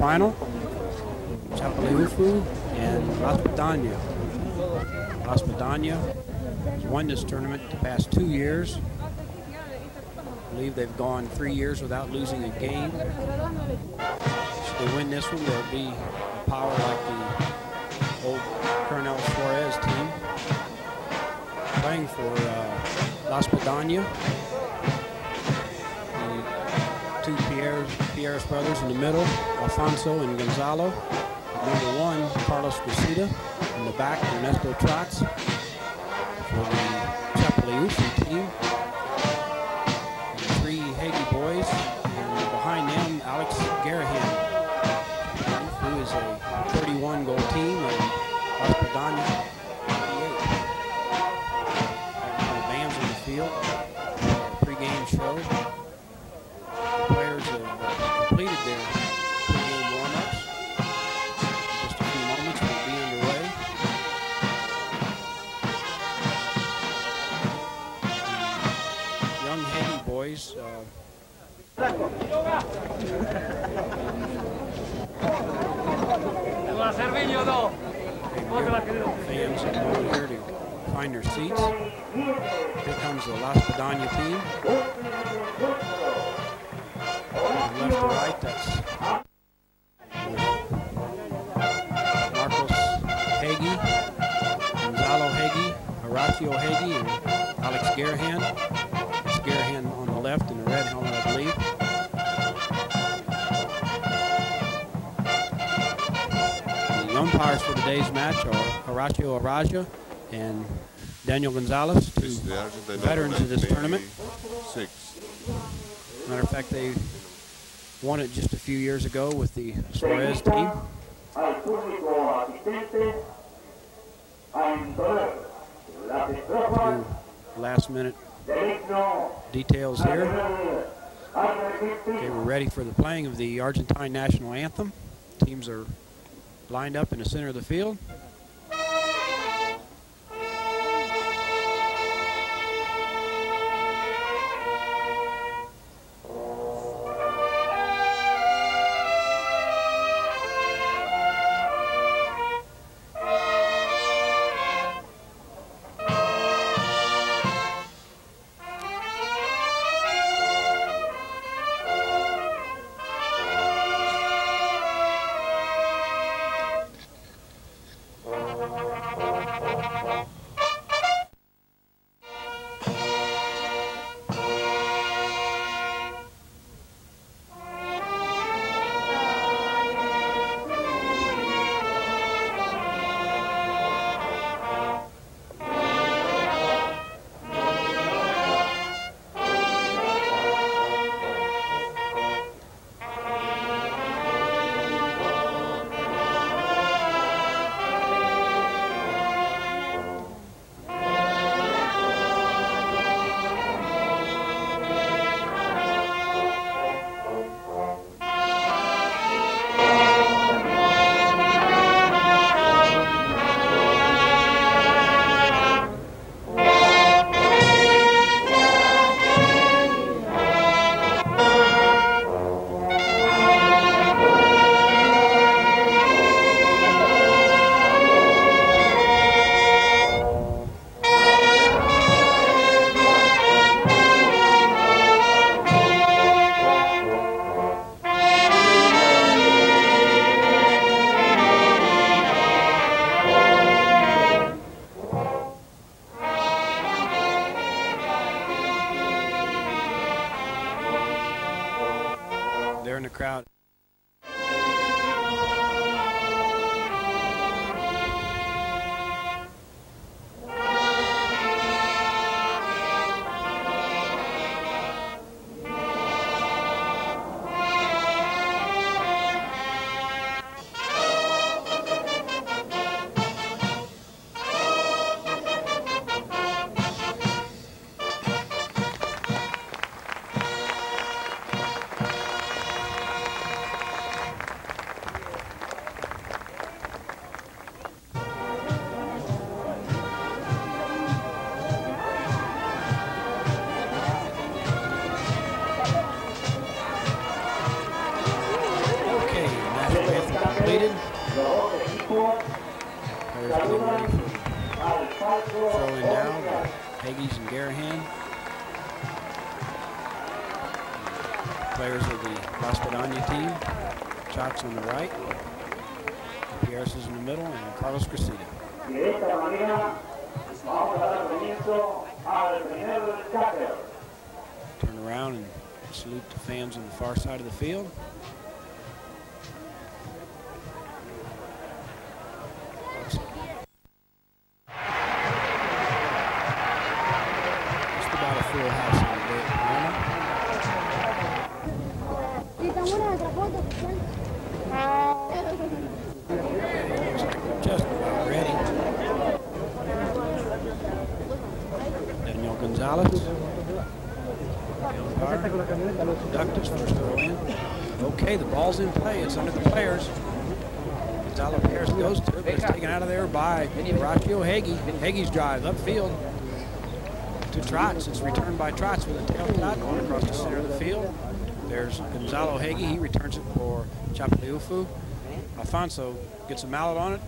semifinal. Chapaleufu and Espadana. Espadana has won this tournament the past 2 years. I believe they've gone 3 years without losing a game. If they win this one, they'll be a power like the old Colonel Suarez team. Playing for Espadana, the two Pierre's brothers in the middle, Alfonso and Gonzalo. Number 1, Carlos Crescita. In the back, Ernesto Trotz for the Chapaleufu team. And 3 Hagee boys, and behind them, Alex Garahan, who is a 31-goal team, and Espadana, 38. Bands in the field, pre-game show. The players have completed their pre-game warm-ups. Just a few moments, we'll be underway. The young Hagee boys fans are over here to find their seats. Here comes the Espadana team. From left to right, that's Marcos Hagee, Gonzalo Hagee, Horacio Hagee, and Alex Garahan. It's Garahan on the left in the red helmet, I believe. The umpires for today's match are Horacio Araja and Daniel Gonzalez, two veterans of this tournament. Matter of fact, they won it just a few years ago with the Suarez team. A few last-minute details here. Okay, we're ready for the playing of the Argentine national anthem. Teams are lined up in the center of the field. players getting ready for throw in now. Hagies and Garahan. Players of the Espadana team. Shots on the right. Pierce is in the middle, and Carlos Crescita. Turn around and salute the fans on the far side of the field. Just about a full house on the day at Palermo. Looks like we're just about ready. Daniel Gonzalez. Ducked his first throw in. Okay, the ball's in play. It's under the players. Gonzalo Pierce goes to it, but it's taken out of there by Horacio Hagi. Hagi's drive upfield to Trotz. It's returned by Trotz with a tail shot going across the center of the field. There's Gonzalo Hagi. He returns it for Chapaleufu. Alfonso gets a mallet on it.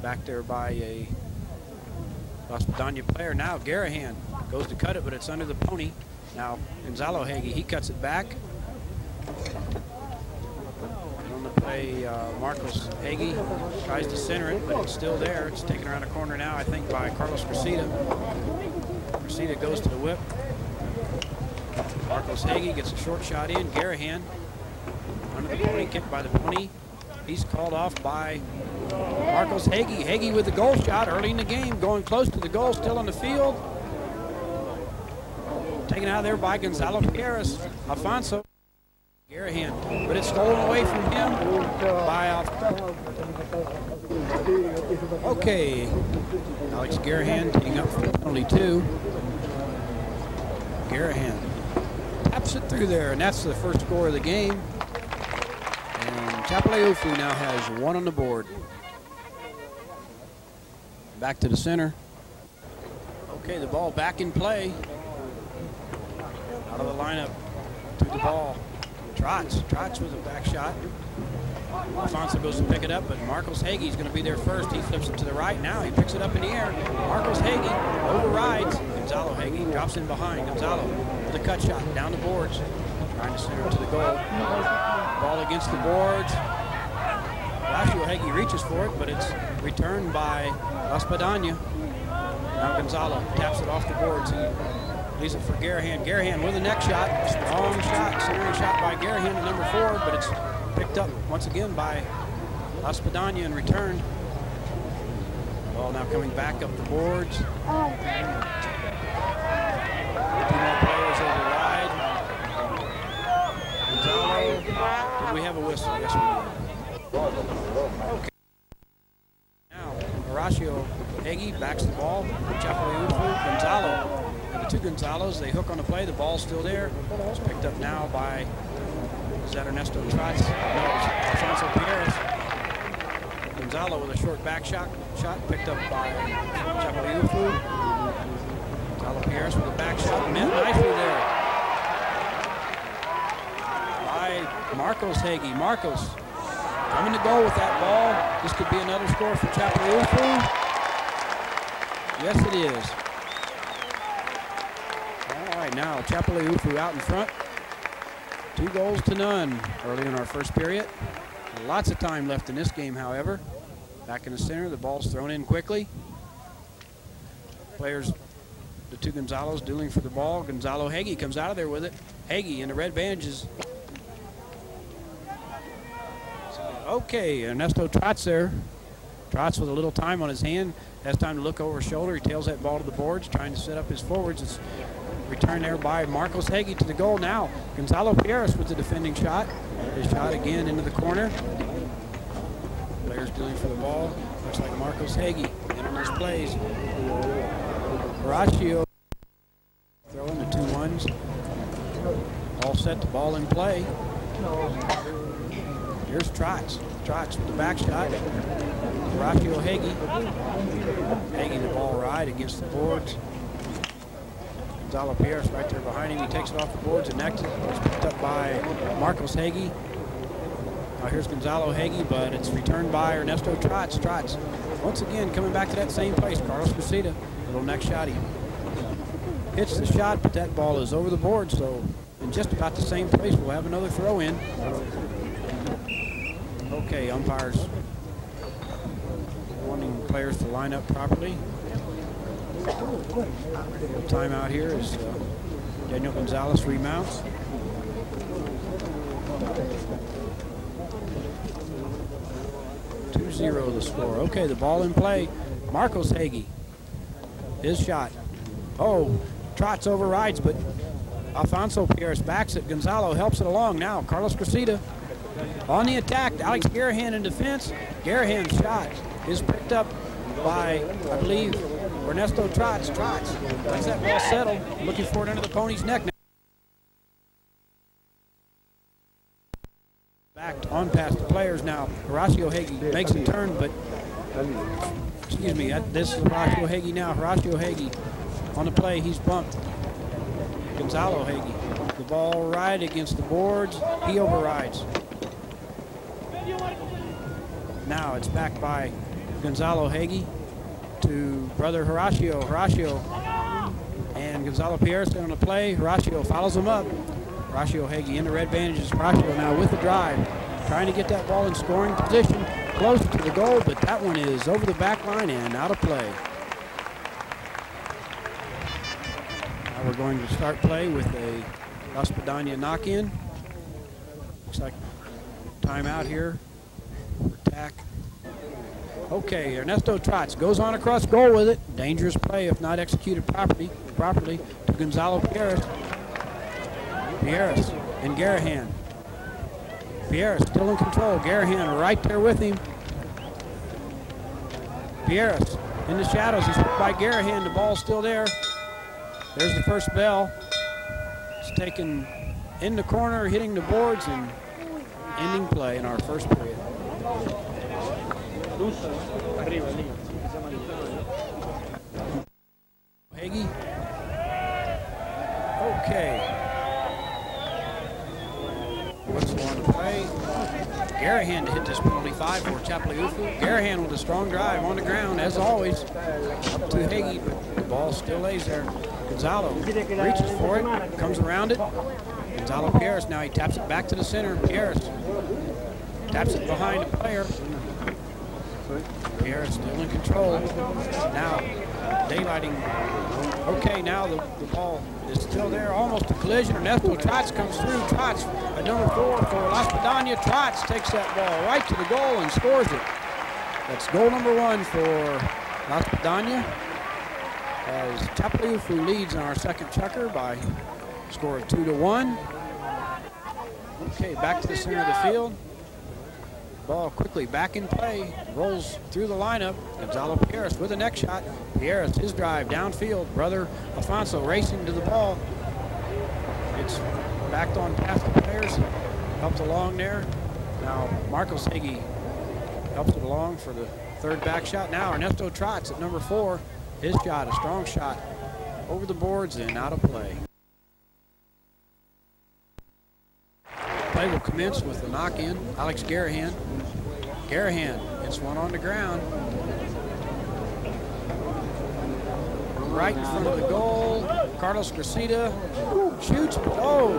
Back there by a Espadana player. Now Garahan goes to cut it, but it's under the pony. Now Gonzalo Hagi, he cuts it back. And on the play, Marcos Hagi tries to center it, but it's still there. It's taken around a corner now, I think, by Carlos Crescita. Crescita goes to the whip. Marcos Hagi gets a short shot in. Garahan under the pony, kicked by the pony. He's called off by Marcos Hagi. Hagi with the goal shot early in the game, going close to the goal, still on the field. Taken out of there by Gonzalo Pierres. Alfonso Garahan, but it's stolen away from him by okay. Alex Garahan taking up for penalty 2. Garahan taps it through there, and that's the first score of the game. And Chapaleufu now has 1 on the board. Back to the center. Okay, the ball back in play. Out of the lineup to the ball. Trotz with a back shot. Alfonso goes to pick it up, but Marcos Hagi is going to be there first. He flips it to the right. Now he picks it up in the air. Marcos Hagi overrides Gonzalo Hagi, drops in behind. Gonzalo with a cut shot down the boards. Trying to center it to the goal. Ball against the boards. Horacio Hagi reaches for it, but it's returned by Espadana. Now Gonzalo taps it off the boards. He leaves it for Garahan. Garahan with a neck shot. Strong shot. Centering shot by Garahan at number 4, but it's picked up once again by Espadana and returned. Ball now coming back up the boards. 2 more players override. Gonzalo. Did we have a whistle? Yes, we did. Okay. Now, Horacio Hagi backs the ball. Chapaleufu, Gonzalo. And the 2 Gonzalos, they hook on the play. The ball's still there. It's picked up now by, is that Ernesto Trotz? No, it's Alfonso Pierres. Gonzalo with a short back shot picked up by Chapaleufu. Gonzalo Pierres with a back shot. Met nicely there by Marcos Hagi. Marcos coming to goal with that ball. This could be another score for Chapaleufu. Yes, it is. All right, now Chapaleufu out in front. 2 goals to none early in our first period. Lots of time left in this game, however. Back in the center, the ball's thrown in quickly. Players, the 2 Gonzalos dueling for the ball. Gonzalo Hagi comes out of there with it. Hagi in the red bandages. Okay, Ernesto Trotz there. Trotz with a little time on his hand. Has time to look over his shoulder. He tails that ball to the boards, trying to set up his forwards. It's returned there by Marcos Hagi to the goal now. Gonzalo Pierres with the defending shot. His shot again into the corner. Players dealing for the ball. Looks like Marcos Hagi in those plays. Horacio throwing the 2-1s. All set, the ball in play. Here's Trotz. Trotz with the back shot. Horacio Hagi. Hagi the ball right against the boards. Gonzalo Pierres right there behind him. He takes it off the boards and next it's picked up by Marcos Hagi. Now here's Gonzalo Hagee, but it's returned by Ernesto Trotz. Trotz, once again, coming back to that same place. Carlos Cressida, little next shot. He hits the shot, but that ball is over the board, so in just about the same place, we'll have another throw in. Okay, umpires wanting players to line up properly. Timeout here as Daniel Gonzalez remounts. Zero the score. Okay, the ball in play. Marcos Hagee. His shot. Oh, Trotz overrides, but Alfonso Pierce backs it. Gonzalo helps it along now. Carlos Cressida on the attack. Alex Garahan in defense. Garahan's shot is picked up by, I believe, Ernesto Trotz. Trotz lets that ball settle. Looking for it under the pony's neck now. Backed on past the players now. Horacio Hagee makes a turn, but excuse me, this is Horacio Hagee now. Horacio Hagee on the play, he's bumped. Gonzalo Hagee, the ball right against the boards, he overrides. Now it's backed by Gonzalo Hagee to brother Horacio. Horacio and Gonzalo Pierce on the play. Horacio follows him up. Horacio Hagee in the red bandages. Horacio now with the drive, trying to get that ball in scoring position, close to the goal, but that one is over the back line and out of play. Now we're going to start play with a Espadana knock-in. Looks like timeout here for TAC. Okay, Ernesto Trotz goes on across goal with it. Dangerous play if not executed properly to Gonzalo Pierce. Pierce and Garahan. Pierce still in control. Garahan right there with him. Pierce in the shadows. He's hit by Garahan. The ball's still there. There's the first bell. It's taken in the corner, hitting the boards, and ending play in our first period. Hagee. Okay. Whistle on the play. Garahan to hit this penalty 5 for Chapaleufu. Garahan with a strong drive on the ground, as always. Up to Hagee, but the ball still lays there. Gonzalo reaches for it, comes around it. Gonzalo Pierce, now he taps it back to the center. Pierce taps it behind the player. Pierce still in control. Now, daylighting. Okay, now the ball is still there, almost a collision. Ernesto Trotz comes through. Trotz at number 4 for Espadana. Trotz takes that ball right to the goal and scores it. That's goal number 1 for Espadana, as Chapaleufu leads in our second checker by a score of 2-1. Okay, back to the center of the field. Ball quickly back in play, rolls through the lineup. Gonzalo Pierce with a next shot. Pierce, his drive downfield. Brother Alfonso racing to the ball. It's backed on past the players. Helps along there. Now Marcos Hagee helps it along for the third back shot. Now Ernesto Trotz at number 4. His shot, a strong shot over the boards and out of play. Play will commence with the knock-in. Alex Garahan. Garahan hits one on the ground. Right in front of the goal. Carlos Cressida shoots, but oh,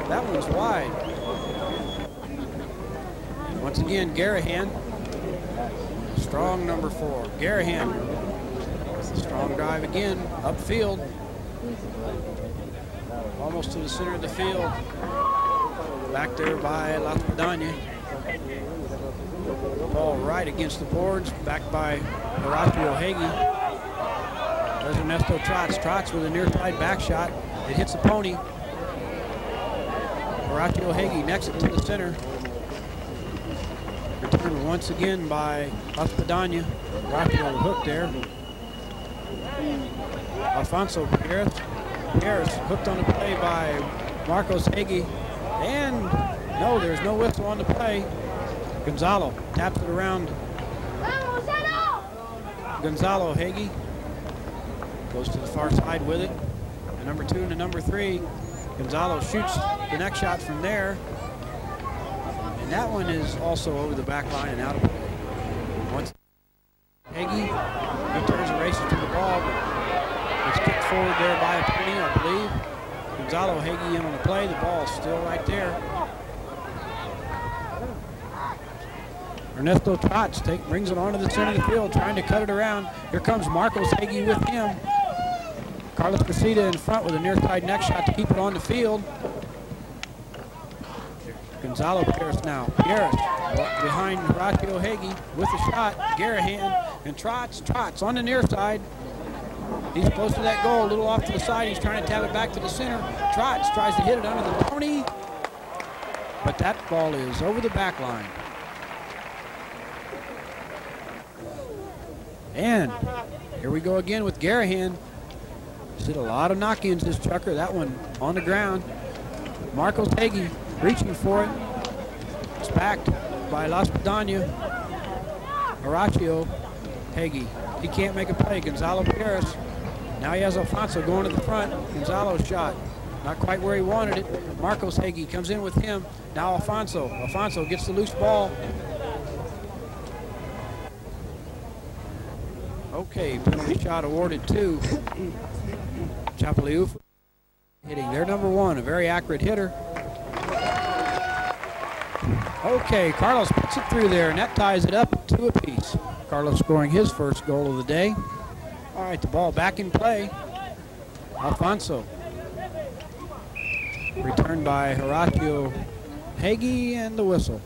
that one's wide. Once again, Garahan. Strong number 4. Garahan. Strong drive again, upfield. Almost to the center of the field. Back there by Espadana. Ball right against the boards, backed by Horacio Hagee. There's Ernesto Trotz. Trotz with a near side back shot. It hits the pony. Horacio Hagee next it to the center. Returned once again by Espadana. Horacio hooked there. Alfonso Pierce. Pierce hooked on the play by Marcos Hagee. And no, there's no whistle on the play. Gonzalo taps it around. Gonzalo Hagee goes to the far side with it. The number 2 and the number 3. Gonzalo shoots the next shot from there. And that one is also over the back line and out of play. Once Hagee, he turns and races to the ball, but it's kicked forward there by a penny, I believe. Gonzalo Hagee in on the play. The ball's still right there. Ernesto Trotz brings it onto the center of the field, trying to cut it around. Here comes Marcos Hagee with him. Carlos Cressida in front with a near side neck shot to keep it on the field. Gonzalo Pierce now. Pierce behind Horacio Hagee with the shot. Garahan and Trotz on the near side. He's close to that goal, a little off to the side. He's trying to tap it back to the center. Trotz tries to hit it under the pony, but that ball is over the back line. And here we go again with Garahan. He's hit a lot of knock-ins this chucker. That one on the ground. Marcos Hagee reaching for it. It's backed by Espadana. Horacio Hagee. He can't make a play. Gonzalo Pierce. Now he has Alfonso going to the front. Gonzalo's shot. Not quite where he wanted it. Marcos Hagee comes in with him. Now Alfonso. Alfonso gets the loose ball. Okay, penalty shot awarded to Chapaleufu. Hitting their number one, a very accurate hitter. Okay, Carlos puts it through there, and that ties it up 2 apiece. Carlos scoring his first goal of the day. All right, the ball back in play. Alfonso. Returned by Horacio Hagee, and the whistle.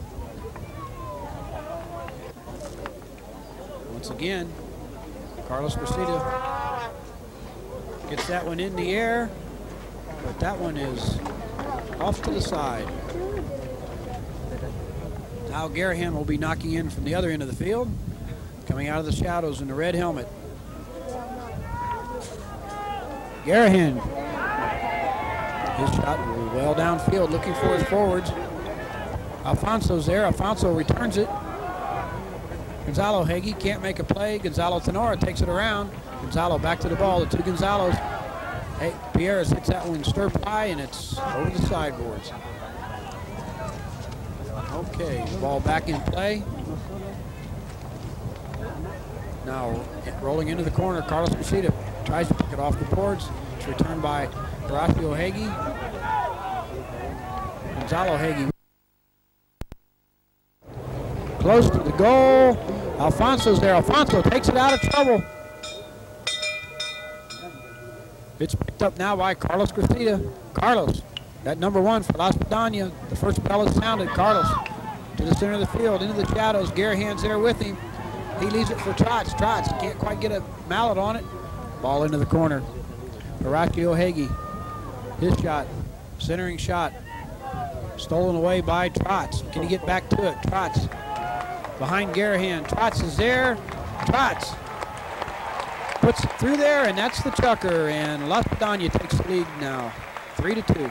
Once again, Carlos Cressida gets that one in the air, but that one is off to the side. Now Garahan will be knocking in from the other end of the field, coming out of the shadows in the red helmet. Garahan, his shot well downfield, looking for his forwards. Alfonso's there. Alfonso returns it. Gonzalo Hagee can't make a play. Gonzalo Tenora takes it around. Gonzalo back to the ball. The 2 Gonzalos. Hey, Pierres hits that one stir high, and it's over the sideboards. Okay, ball back in play. Now rolling into the corner, Carlos Cressida tries to pick it off the boards. It's returned by Horacio Hagee. Gonzalo Hagee close to the goal. Alfonso's there. Alfonso takes it out of trouble. It's picked up now by Carlos Cressida. Carlos, that number 1 for Espadana. The first bell is sounded. Carlos to the center of the field, into the shadows. Garahan's there with him. He leaves it for Trotz. Trotz can't quite get a mallet on it. Ball into the corner. Horacio Hagee. His shot, centering shot. Stolen away by Trotz. Can he get back to it? Trotz behind Garahan. Trotz is there. Trotz puts it through there, and that's the chucker. And Espadana takes the lead now, 3-2.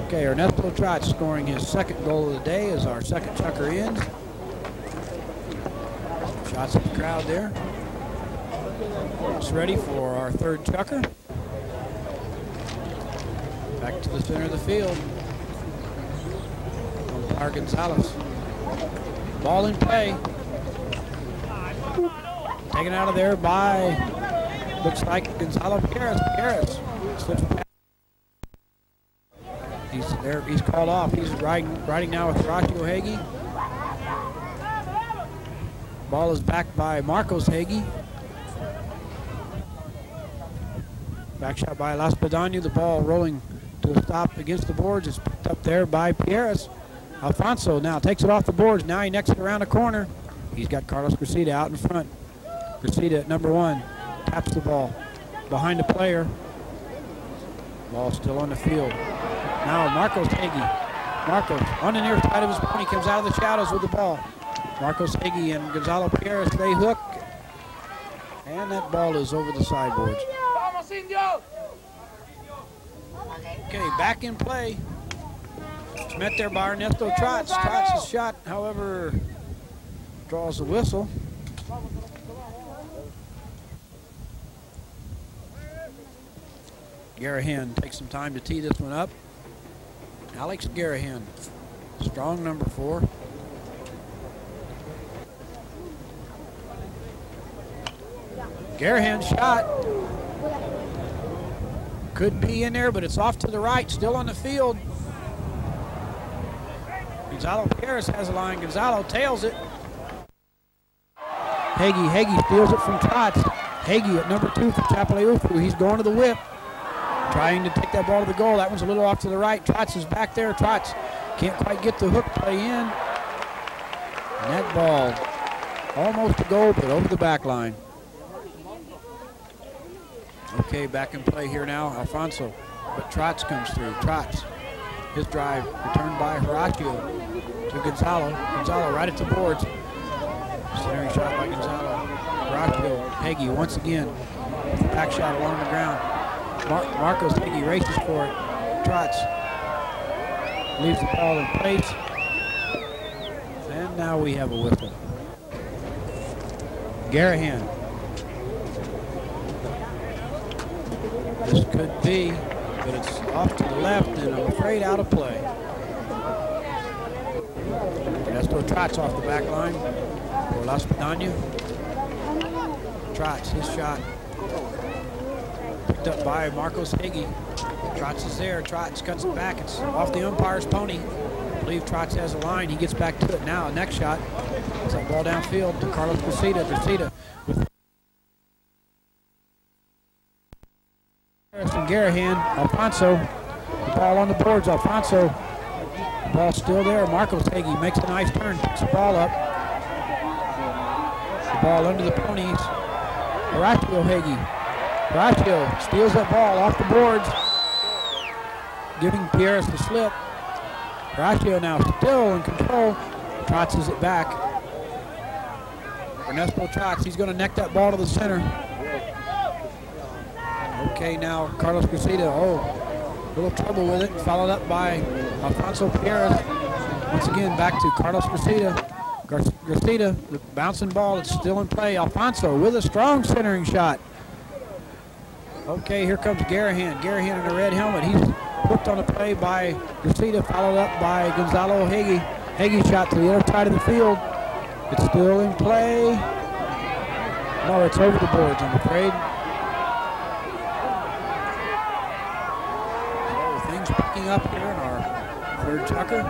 Okay, Ernesto Trotz scoring his second goal of the day as our second chucker ends. Shots at the crowd there. It's ready for our third chucker. Back to the center of the field. Umpire Gonzalez. Ball in play. Taken out of there by, looks like Gonzalo Pierres. Pierres slips past. He's there. He's called off. He's riding now with Horacio Hagee. Ball is backed by Marcos Hagee. Back shot by Espadana. The ball rolling to a stop against the boards. It's picked up there by Pierres. Alfonso now takes it off the boards. Now he necks it around the corner. He's got Carlos Cressida out in front. Cressida at number 1 taps the ball behind the player. Ball still on the field. Now Marcos Hagee. Marcos on the near side of his pony comes out of the shadows with the ball. Marcos Hagee and Gonzalo Pierres, they hook. And that ball is over the sideboards. Okay, back in play. It's met there by Ernesto Trotz. Trotz's shot, however, draws the whistle. Garahan takes some time to tee this one up. Alex Garahan, strong number 4. Garahan shot. Could be in there, but it's off to the right, still on the field. Gonzalo Pierce has a line. Gonzalo tails it. Hagee steals it from Trotz. Hagee at number 2 for Chapaleufu. He's going to the whip, trying to take that ball to the goal. That one's a little off to the right. Trotz is back there. Trotz can't quite get the hook play in. And that ball almost a goal, but over the back line. Okay, back in play here now, Alfonso. But Trotz comes through. Trotz, his drive returned by Horacio to Gonzalo. Gonzalo right at the boards. Centering shot by Gonzalo. Horacio, Hagee once again. Back shot along the ground. Marcos Hagee races for it. Trotz leaves the ball in place. And now we have a whistle. Garahan. This could be, but it's off to the left and I'm afraid out of play. Ernesto Trotz off the back line for Espadana. Trotz, his shot. Picked up by Marcos Hagee. Trotz is there. Trotz cuts it back. It's off the umpire's pony. I believe Trotz has a line. He gets back to it now. Next shot. It's that ball downfield to Carlos Gracida. Gracida with from Garahan. Alfonso. The ball on the boards. Alfonso. The ball still there. Marcos Hagee makes a nice turn. Picks the ball up. The ball under the ponies. Horacio Hagee. Horacio steals that ball off the boards, giving Pierce the slip. Horacio now still in control. Trotzes it back. Ernesto Trotz, he's going to neck that ball to the center. Okay, now Carlos Gracida, a little trouble with it. Followed up by Alfonso Pierre. Once again, back to Carlos Gracida. Gracida, the bouncing ball, it's still in play. Alfonso with a strong centering shot. Okay, here comes Garahan. Garahan in the red helmet. He's hooked on the play by Gracida, followed up by Gonzalo Hagee. Hagee shot to the other side of the field. It's still in play. No, it's over the boards, I'm afraid. So things picking up here in our third chukker.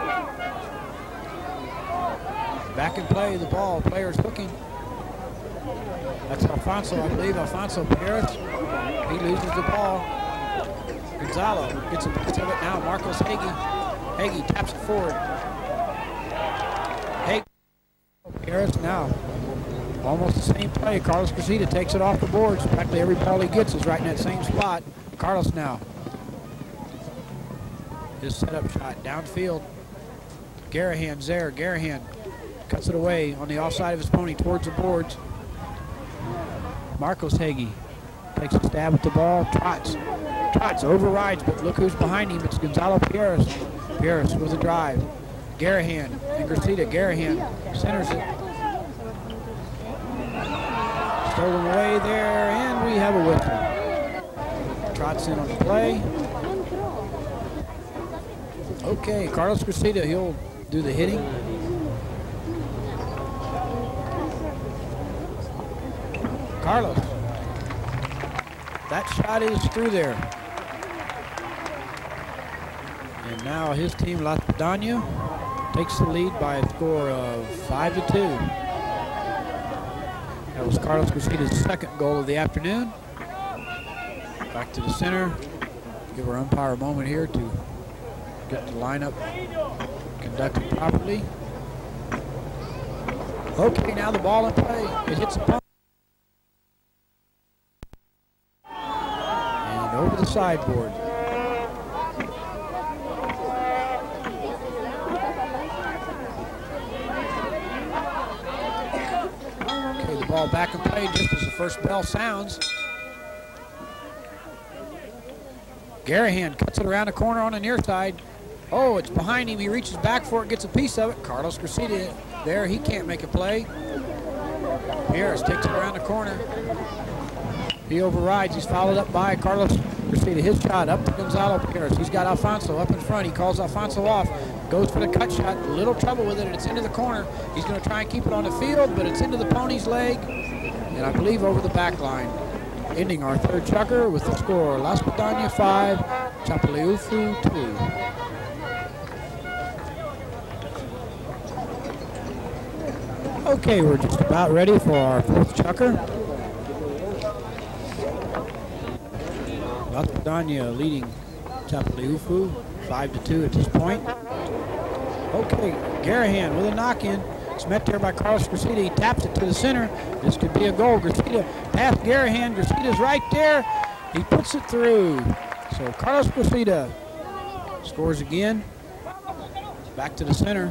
Back in play, the ball, players hooking. That's Alfonso, I believe, Alfonso Pierce. He loses the ball. Gonzalo gets a piece of it now. Marcos Hagee. Hagee taps it forward. Hagee. Pierce now. Almost the same play. Carlos Gracida takes it off the boards. Practically every ball he gets is right in that same spot. Carlos now. His setup shot downfield. Garahan's there. Garahan cuts it away on the offside of his pony towards the boards. Marcos Hagee takes a stab at the ball. Trotz overrides, but look who's behind him. It's Gonzalo Pierce. Pierce with a drive. Garahan and Gracida. Garahan centers it. Stolen away there, and we have a whistle. Trotz in on the play. Okay, Carlos Gracida, he'll do the hitting. Carlos. That shot is through there. And now his team, Espadana, takes the lead by a score of 5-2. That was Carlos Gracida's second goal of the afternoon. Back to the center. Give our umpire a moment here to get the lineup conducted properly. Okay, now the ball in play. It hits the pump. Over the sideboard. Okay, the ball back in play just as the first bell sounds. Garahan cuts it around the corner on the near side. Oh, it's behind him. He reaches back for it, gets a piece of it. Carlos Gracida there. He can't make a play. Pierce takes it around the corner. He overrides. He's followed up by Carlos Cressida, his shot up to Gonzalo Pierce. He's got Alfonso up in front. He calls Alfonso off. Goes for the cut shot. A little trouble with it, and it's into the corner. He's going to try and keep it on the field, but it's into the pony's leg, and I believe over the back line. Ending our third chukker with the score, La Espadana 5, Chapaleufu 2. Okay, we're just about ready for our fourth chukker. La Espadana leading Chapaleufu 5-2 at this point. Okay, Garahan with a knock-in. It's met there by Carlos Cressida. He taps it to the center. This could be a goal. Cressida past Garahan. Cressida's right there. He puts it through. So Carlos Cressida scores again. Back to the center.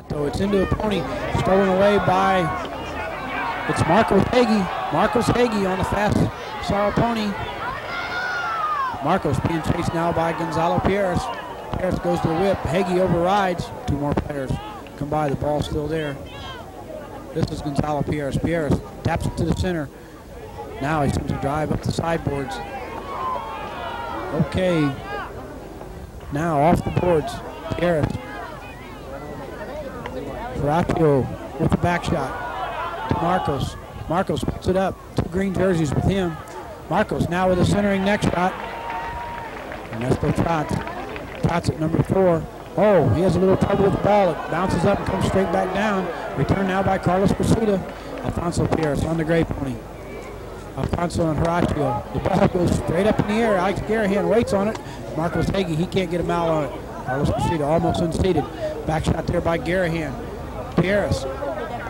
Though it's into a pony. Stolen away by, it's Marcos Hagee. Marcos Hagee on the fast sorrel pony. Marcos being chased now by Gonzalo Pierce. Pierce goes to the whip. Hagee overrides. Two more players come by. The ball's still there. This is Gonzalo Pierce. Pierce taps it to the center. Now he seems to drive up the sideboards. Okay. Now off the boards. Pierce. Ferraccio with the back shot to Marcos. Marcos puts it up. Two green jerseys with him. Marcos now with a centering neck shot. Ernesto Trotz. Trotz at number 4. Oh, he has a little trouble with the ball. It bounces up and comes straight back down. Returned now by Carlos Cressida. Alfonso Pierce on the gray pony. Alfonso and Horacio. The ball goes straight up in the air. Alex Garahan waits on it. Marcos Hagee, he can't get a mouth on it. Carlos Cressida almost unseated. Back shot there by Garahan. Pierce.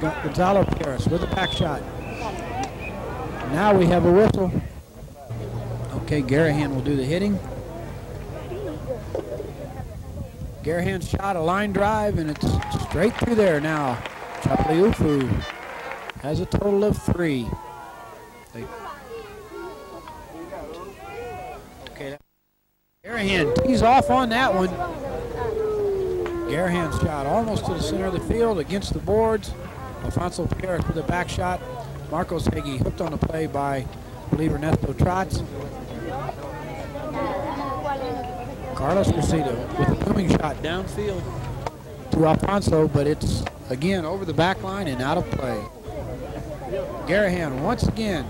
Gonzalo Pierce with a back shot. Now we have a whistle. Okay, Garahan will do the hitting. Garahan's shot, a line drive, and it's straight through there now. Chapaleufu has a total of 3. Okay, Garahan tees off on that one. Garahan's shot almost to the center of the field against the boards. Alfonso Pierce with a back shot. Marcos Hagee hooked on the play by, I believe, Ernesto Trotz. Carlos Cressida with a booming shot downfield to Alfonso, but it's again over the back line and out of play. Garahan once again.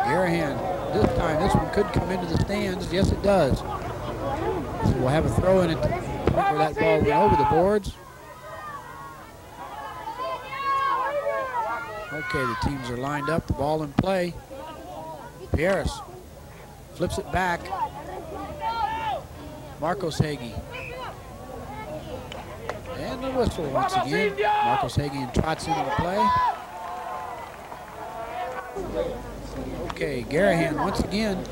Garahan, this time this one could come into the stands. Yes, it does. So we'll have a throw in at the point where that ball went over the boards. Okay, the teams are lined up, the ball in play. Pierce flips it back. Marcos Hagee. And the whistle once again. Marcos Hagee and Trotz into the play. Okay, Garahan once again.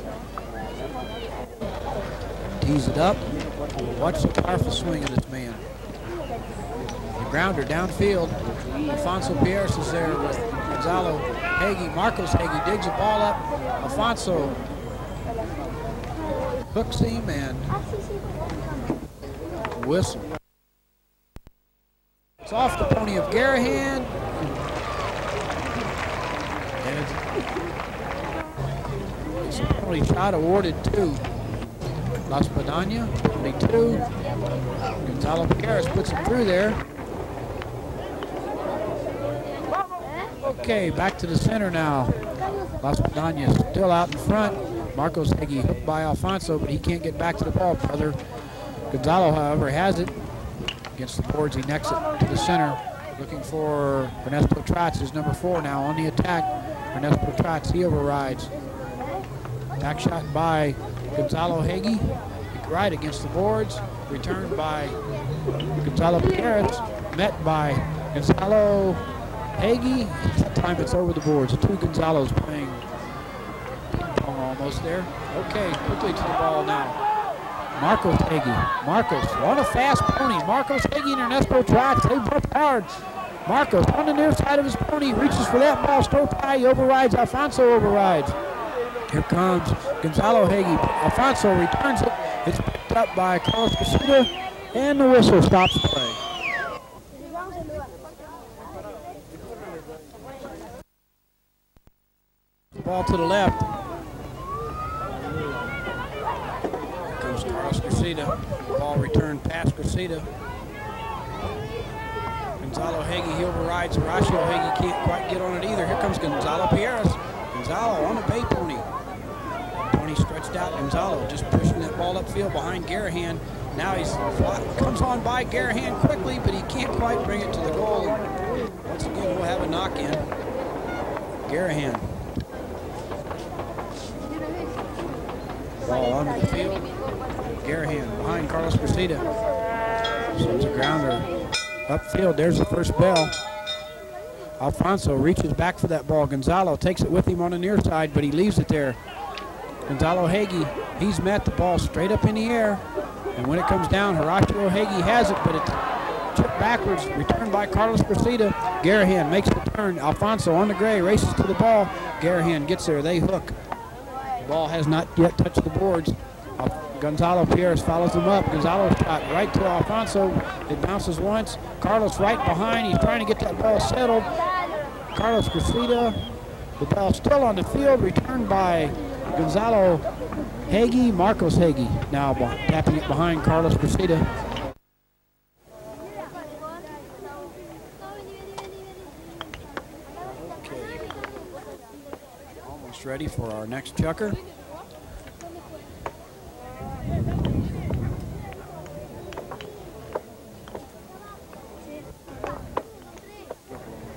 Tees it up. Watch the powerful swing of this man. The grounder downfield. Alfonso Pierce is there with Gonzalo Hagee. Marcos Hagee digs the ball up. Alfonso hooks him and whistle. It's off the pony of Garahan. And it's a penalty shot awarded to La Espadana. 22. Gonzalo Pierce puts it through there. Okay, back to the center now. La Espadana still out in front. Marcos Hagee hooked by Alfonso, but he can't get back to the ball, brother. Gonzalo, however, has it against the boards. He necks it to the center, looking for Ernesto Trotz, who's number 4 now on the attack. Ernesto Trotz, he overrides. Back shot by Gonzalo Hagee, right against the boards. Returned by Gonzalo Pierce, met by Gonzalo Hagee. This time it's over the boards. The two Gonzalos playing almost there. Okay, quickly to the ball now. Marcos Hagee. Marcos on a fast pony. Marcos Hagee and Ernesto Trotz. They both hard. Marcos on the near side of his pony. Reaches for that ball. Stroke high. He overrides. Alfonso overrides. Here comes Gonzalo Hagee. Alfonso returns it. It's picked up by Carlos Cressida. And the whistle stops play. Ball to the left. Carlos Cressida. Ball returned past Cressida. Gonzalo Hagee, he overrides Horacio Hagee, can't quite get on it either. Here comes Gonzalo Pierres. Gonzalo on the bay pony. Pony stretched out. Gonzalo just pushing that ball upfield behind Garahan. Now he's comes on by Garahan quickly, but he can't quite bring it to the goal. Once again, we'll have a knock-in. Garahan. Ball under the field. Garahan behind Carlos Cressida. Sends a grounder upfield. There's the first bell. Alfonso reaches back for that ball. Gonzalo takes it with him on the near side, but he leaves it there. Gonzalo Hagee, he's met the ball straight up in the air. And when it comes down, Horacio Hagee has it, but it's chipped backwards, returned by Carlos Cressida. Garahan makes the turn. Alfonso on the gray, races to the ball. Garahan gets there, they hook. The ball has not yet touched the boards. Gonzalo Pierres follows him up. Gonzalo's shot right to Alfonso. It bounces once. Carlos right behind. He's trying to get that ball settled. Carlos Cressida. The ball still on the field, returned by Gonzalo Hagee. Marcos Hagee now tapping it behind Carlos Cressida. Okay. Almost ready for our next chucker.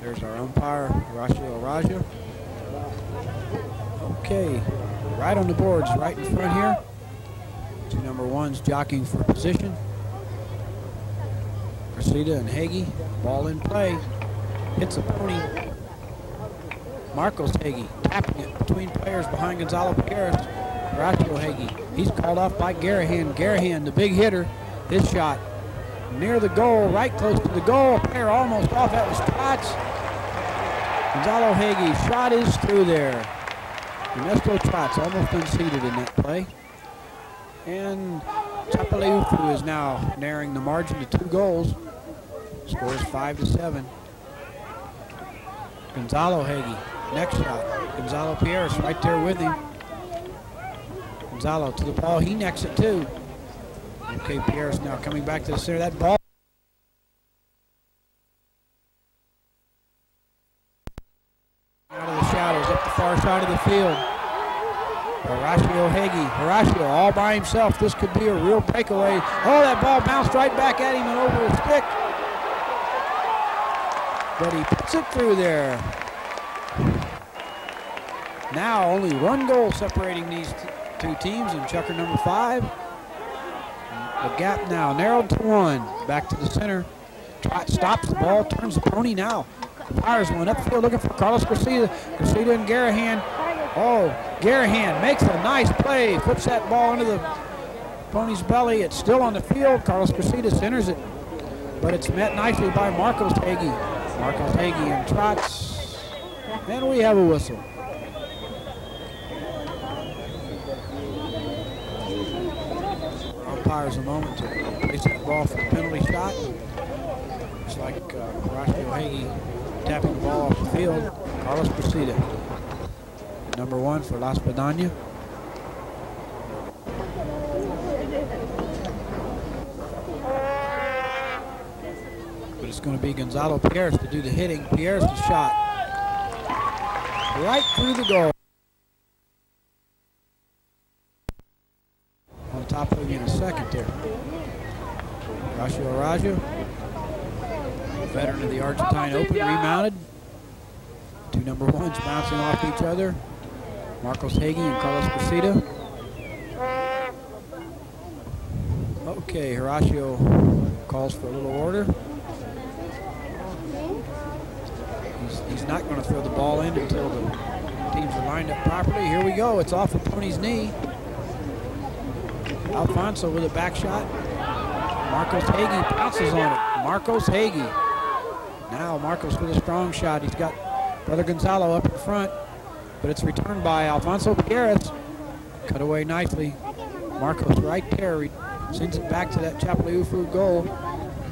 There's our umpire, Horacio Araja. Okay, right on the boards, right in front here. Two number ones jockeying for position. Cressida and Hagee, ball in play. Hits a pony. Marcos Hagee tapping it between players behind Gonzalo Pierres. Horacio Hagee, he's called off by Garahan. Garahan, the big hitter, his shot near the goal, right close to the goal. A player almost off, that was Trotz. Gonzalo Hagee, shot is through there. Ernesto Trotz almost unseated in that play. And Chapaleufu is now narrowing the margin to 2 goals. Scores 5-7. Gonzalo Hagee, next shot. Gonzalo Pierres right there with him. Gonzalo to the ball, he necks it too. Okay, Pierres now coming back to the center. That ball. Out of the shadows, up the far side of the field. Horacio Hagee. Horacio all by himself. This could be a real breakaway. Oh, that ball bounced right back at him and over his stick. But he puts it through there. Now only 1 goal separating these two teams in chucker number 5. The gap now narrowed to 1. Back to the center. Stops the ball, turns the pony now. Fires one upfield looking for Carlos Cressida. Cressida and Garahan. Oh, Garahan makes a nice play. Puts that ball into the pony's belly. It's still on the field. Carlos Cressida centers it. But it's met nicely by Marcos Hagee. Marcos Hagee and Trotz. And we have a whistle. Umpires a moment to place that ball for the penalty shot. It's like Horacio Hagee tapping the ball off the field. Carlos Cressida, number 1 for La Espadana. But it's going to be Gonzalo Pierres to do the hitting. Pierres the shot. Right through the goal. On top of him in a second there. Horacio Araja, veteran of the Argentine Open, remounted. Two number 1s bouncing off each other. Marcos Hagee and Carlos Cressida. Okay, Horacio calls for a little order. He's not going to throw the ball in until the teams are lined up properly. Here we go. It's off the pony's knee. Alfonso with a back shot. Marcos Hagee pounces on it. Marcos Hagee. Now Marcos with a strong shot. He's got Brother Gonzalo up in front, but it's returned by Alfonso Pierres. Cut away nicely. Marcos right there. Sends it back to that Chapaleufu goal.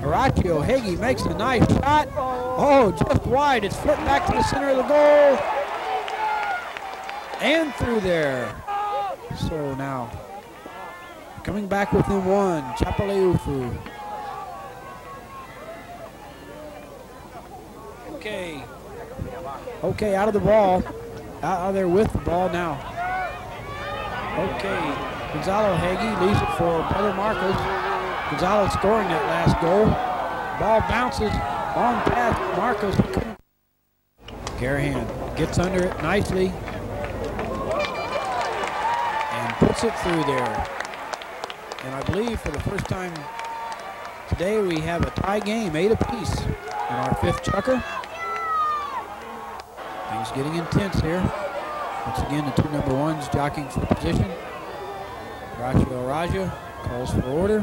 Horacio Hagee makes a nice shot. Oh, just wide. It's flipped back to the center of the goal. And through there. So now coming back within one. Chapaleufu. Okay, out of the ball. Out of there with the ball now. Okay, Gonzalo Hagee leaves it for Brother Marcos. Gonzalo scoring that last goal. Ball bounces on past Marcos. Garahan gets under it nicely and puts it through there. And I believe for the first time today we have a tie game, 8 apiece in our 5th chukker. Things getting intense here. Once again, the 2 number 1s jockeying for position. Horacio Raja calls for order.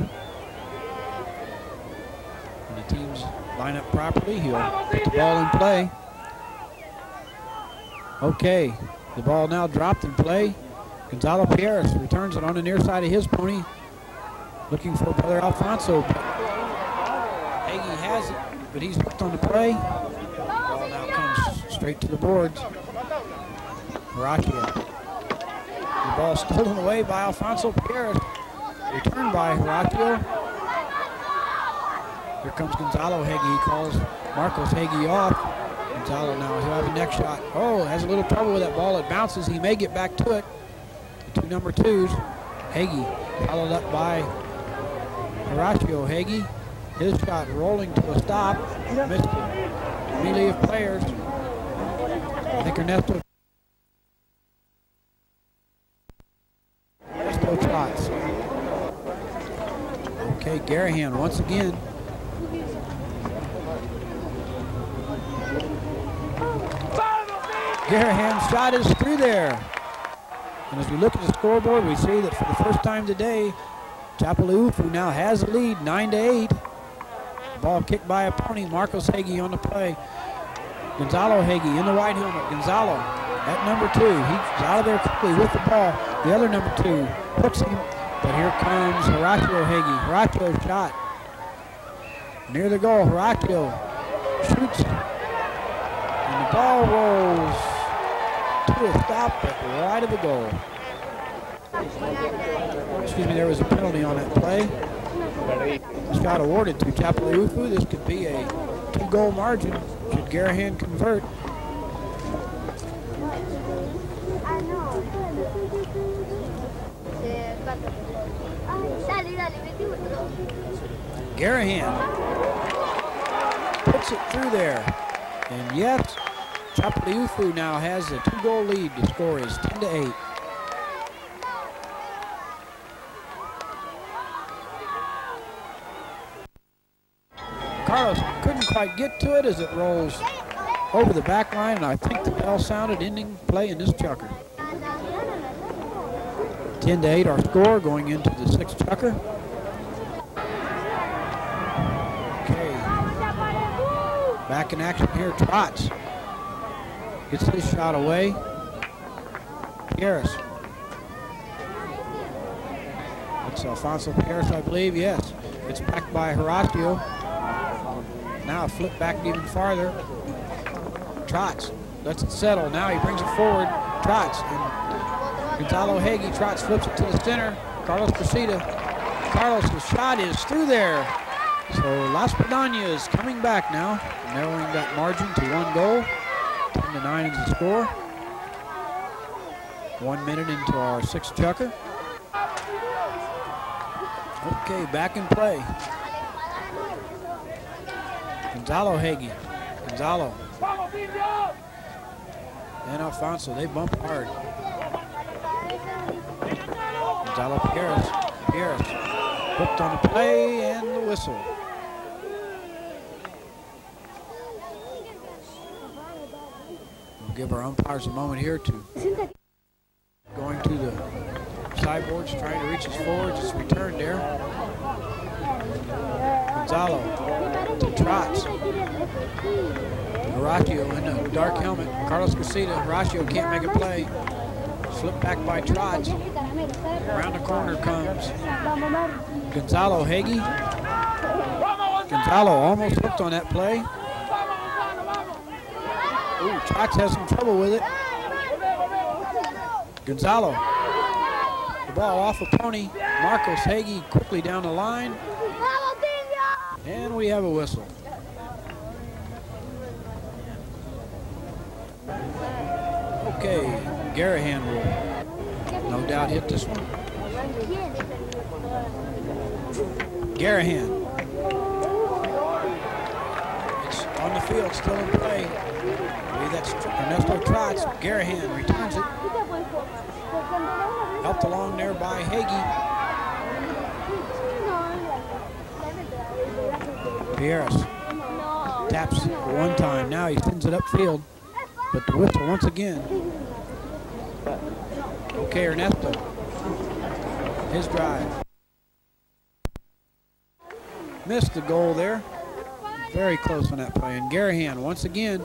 When the teams line up properly, he'll put the ball in play. Okay, the ball now dropped in play. Gonzalo Pierres returns it on the near side of his pony, looking for Brother Alfonso. Hagee has it, but he's hooked on the play. The ball now comes straight to the boards. Horacio. The ball stolen away by Alfonso Pierres. Returned by Horacio. Here comes Gonzalo Hagee. He calls Marcos Hagee off. Gonzalo now, he'll have a next shot. Oh, has a little trouble with that ball. It bounces. He may get back to it. The 2 number 2s. Hagee followed up by Horacio Hagee. His shot rolling to a stop. Missed it. Melee of players. I think Ernesto trots. Okay, Garahan once again. Garahan's shot is through there. And as we look at the scoreboard, we see that for the first time today, Chapaleufu now has a lead, 9-8. Ball kicked by a pony. Marcos Hagee on the play. Gonzalo Hagee in the white helmet. Gonzalo at number 2. He's out of there quickly with the ball. The other number 2 hooks him. But here comes Horacio Hagee. Horacio's shot. Near the goal. Horacio shoots. And the ball rolls to a stop at the right of the goal. Excuse me, there was a penalty on that play. Shot awarded to Chapaleufu. This could be a 2-goal margin should Garahan convert. Garahan puts it through there. And yes, Chapaleufu now has a 2-goal lead. The score is 10-8. Carlos couldn't quite get to it as it rolls over the back line, and I think the bell sounded, ending play in this chukker. 10-8 our score going into the 6th chukker. Okay. Back in action here, Trots. Gets his shot away. Pierres. It's Alfonso Pierres, I believe, yes. It's backed by Horacio. Now flip back even farther. Trots lets it settle. Now he brings it forward. Trots and Gonzalo Hagee. Trots flips it to the center. Carlos Cressida. Carlos' shot is through there. So Las Espadana is coming back now, narrowing that margin to 1 goal. 10-9 is the score. 1 minute into our 6th chukker. Okay, back in play. Gonzalo Hagee. Gonzalo. And Alfonso, they bump hard. Gonzalo Pierres. Pierres hooked on the play and the whistle. We'll give our umpires a moment here to going to the sideboards, trying to reach his forward. Just returned there. Gonzalo to Trots. Horacio in the dark helmet. Carlos Cressida. Horacio can't make a play. Slipped back by Trots. Around the corner comes Gonzalo Hagee. Gonzalo almost hooked on that play. Ooh, Trots has some trouble with it. Gonzalo. The ball off a pony. Marcos Hagee quickly down the line. And we have a whistle. Okay, Garahan will no doubt hit this one. Garahan. It's on the field, still in play. I believe that's Ernesto Trotz. Garahan returns it. Helped along there by Hagee. Pierce taps one time. Now he sends it upfield, but the whistle once again. Okay, Ernesto. His drive. Missed the goal there. Very close on that play. And Garahan once again.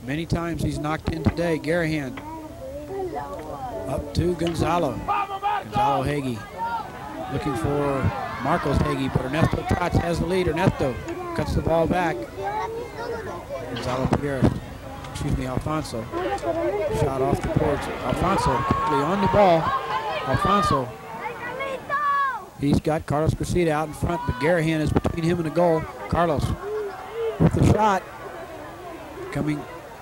Many times he's knocked in today. Garahan up to Gonzalo. Gonzalo Hagee looking for Marcos Hagee, but Ernesto Trotz has the lead. Ernesto cuts the ball back. Gonzalo Pierre, Alfonso. Shot off the boards. Alfonso quickly on the ball. Alfonso. He's got Carlos Gracida out in front, but Garahan is between him and the goal. Carlos with the shot. Coming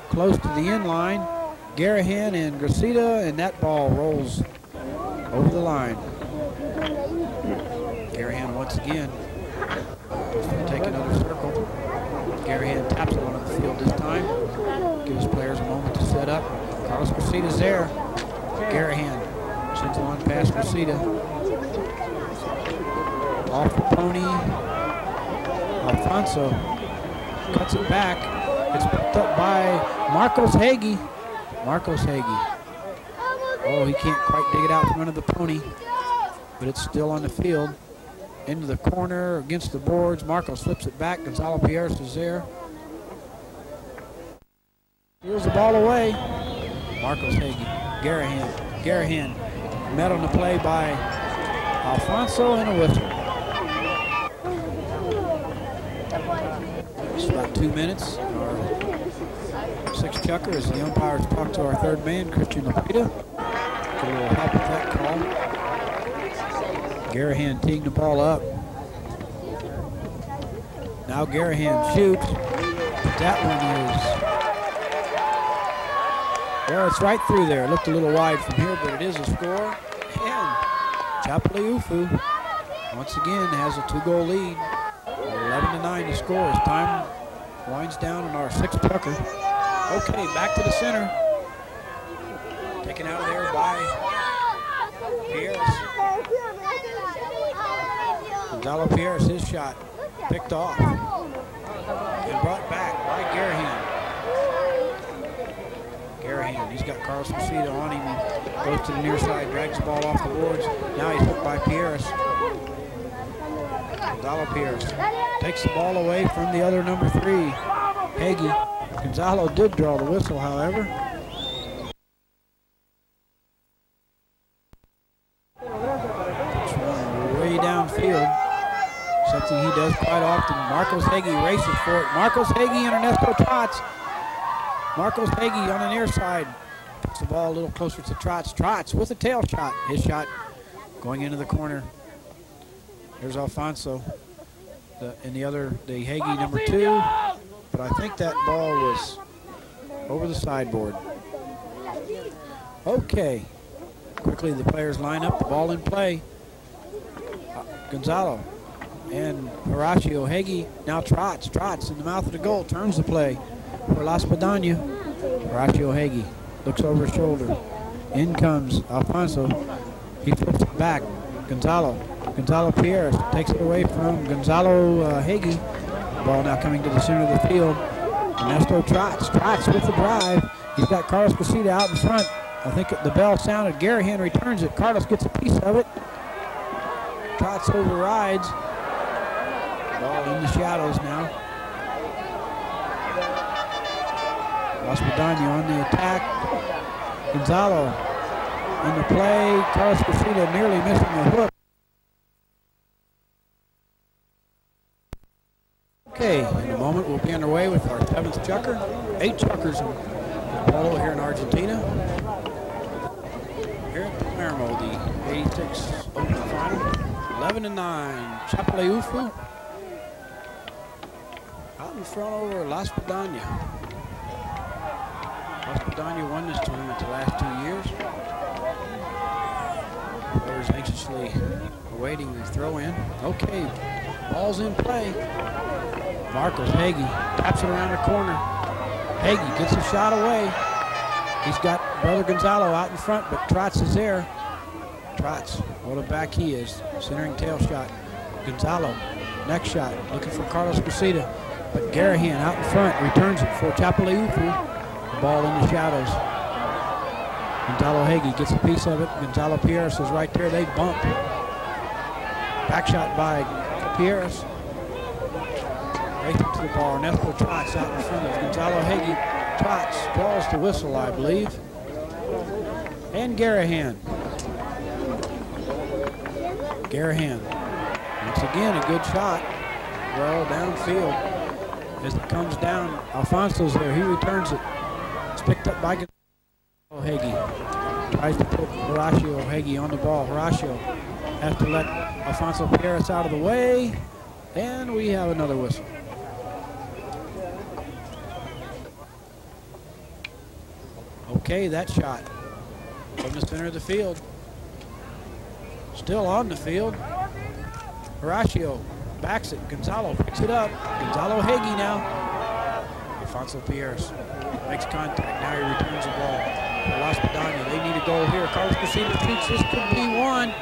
close to the end line. Garahan and Gracida, and that ball rolls over the line. Garahan once again. Just going to take another circle. Garahan taps it onto the field this time. Gives players a moment to set up. Carlos Gracida's there. Garahan sends one past Gracida. Off the pony. Alfonso cuts it back. It's picked up by Marcos Hagee. Marcos Hagee. Oh, he can't quite dig it out from under the pony, but it's still on the field. Into the corner, against the boards. Marcos flips it back. Gonzalo Pierce is there. Here's the ball away. Marcos Hagee. Garahan met on the play by Alfonso, and a whistle. It's about 2 minutes. Our sixth chucker as the umpires talk to our third man, Christian Lapita. Get a little help with that call. Garahan teeing the ball up. Now Garahan shoots. That one is, well, it's right through there. It looked a little wide from here, but it is a score. And Chapaleufu once again has a 2-goal lead. 11-9 to score as time winds down on our sixth chucker. Okay, back to the center. Taken out of there by Pierce. Gonzalo Pierce, his shot picked off and brought back by Garahan. He's got Carlos Gracida on him. Goes to the near side, drags the ball off the boards. Now he's hooked by Pierce. Gonzalo Pierce takes the ball away from the other number 3, Hagee. Gonzalo did draw the whistle, however. Puts one way downfield. Something he does quite often. Marcos Hagee races for it. Marcos Hagee and Ernesto Trotz. Marcos Hagee on the near side. Puts the ball a little closer to Trotz. Trotz with a tail shot. His shot going into the corner. There's Alfonso. The Hagee number 2. But I think that ball was over the sideboard. Okay. Quickly the players line up. The ball in play. Gonzalo and Horacio. Hagee, now Trotz. Trotz in the mouth of the goal, turns the play for Espadana. Horacio Hagee looks over his shoulder. In comes Alfonso. He flips it back. Gonzalo Pierce takes it away from Gonzalo Hagee. Ball now coming to the center of the field. Ernesto Trotz. Trotz with the drive. He's got Carlos Gracida out in front. I think the bell sounded. Garahan returns it. Carlos gets a piece of it. Trotz overrides. Ball in the shadows now. Espadana on the attack. Gonzalo in the play. Carlos Gracida nearly missing the hook. Okay, in a moment we'll be underway with our 7th chucker. 8 chuckers in polo here in Argentina. Here at Palermo, the 86 11-9. Chapaleufu out in front over Espadana. Espadana won this tournament the last 2 years. Players anxiously awaiting the throw in. Okay, ball's in play. Marcos Hagee taps it around the corner. Hagee gets a shot away. He's got Brother Gonzalo out in front, but Trotz is there. Trotz, what a back he is. Centering tail shot. Gonzalo, next shot, looking for Carlos Casita. But Garahan out in front returns it for Chapaleufu. The ball in the shadows. Gonzalo Hagee gets a piece of it. Gonzalo Pierres is right there. They bump. Back shot by Pierres. Racing to the ball. Ernesto Trotz out in front of Gonzalo Hagee. Trotz draws the whistle, I believe. And Garahan. Garahan. Once again, a good shot. Well, downfield. As it comes down, Alfonso's there. He returns it. It's picked up by Gonzalo Hagee. Tries to put Horacio Hagee on the ball. Horacio has to let Alfonso Pierres out of the way. And we have another whistle. Okay, that shot from the center of the field. Still on the field. Horacio backs it. Gonzalo picks it up. Gonzalo Hagee now. Alfonso Pierres makes contact. Now he returns the ball. Espadana, they need a goal here. Carlos Casita shoots. This could be one.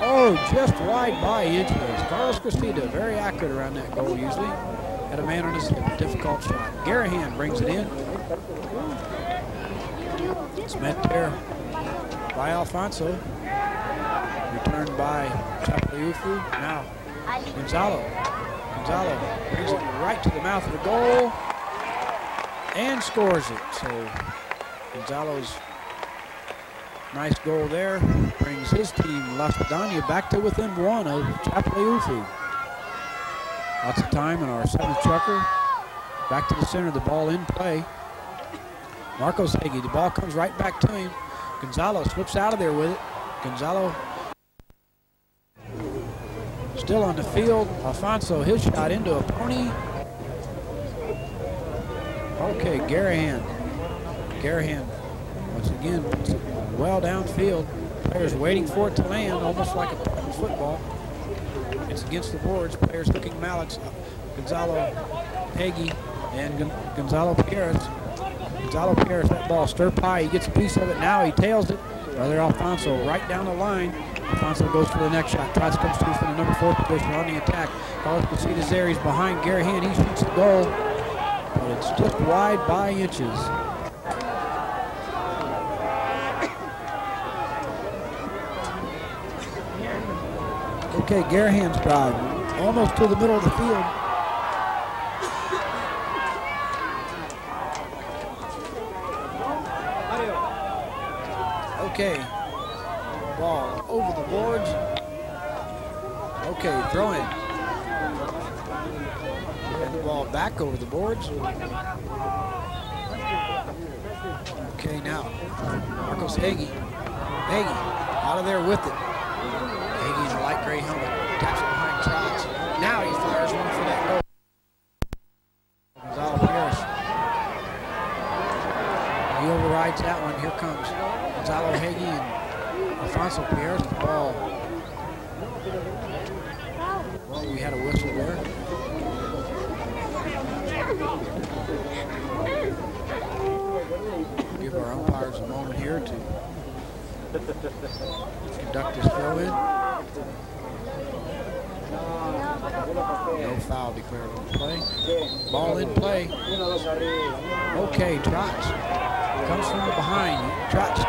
Oh, just wide by inches. Carlos Casita, very accurate around that goal usually. Had a man on his hip. Difficult shot. Garahan brings it in. It's met there by Alfonso. Returned by Chapaleufu. Now Gonzalo. Gonzalo brings it right to the mouth of the goal and scores it. So Gonzalo's nice goal there brings his team, Espadana, back to within one of Chapaleufu. Lots of time in our seventh chucker. Back to the center, the ball in play. Marcos Hagee, the ball comes right back to him. Gonzalo slips out of there with it. Gonzalo still on the field. Alfonso, his shot into a pony. Okay, Garahan. Garahan, once again, puts it well downfield. Players waiting for it to land, almost like a football. It's against the boards. Players hooking mallets. Gonzalo Hagee and Gonzalo Pierres. Gonzalo Pierres, that ball stirred high. He gets a piece of it. Now he tails it. Brother Alfonso right down the line. Alfonso goes for the next shot. Trotz comes through from the number 4 position on the attack. Carlos Casita's there. He's behind Garahan. He shoots the goal, but it's just wide by inches. Okay, Garahan's drive almost to the middle of the field. Okay, ball over the boards. Okay, throw in. And the ball back over the boards. Okay, now Marcos Hagee. Hagee out of there with it. Hagee in a light gray helmet. Taps it behind Trotz. Now he fires one for that goal. Gonzalo Pierres. He overrides that one. Here comes Gonzalo Hagee and Alfonso Pierres. The ball. Well, we had a whistle there. Give our umpires a moment here to conduct this throw in. No foul declared on the play. Ball in play. Okay, Trotz comes from behind. Trotz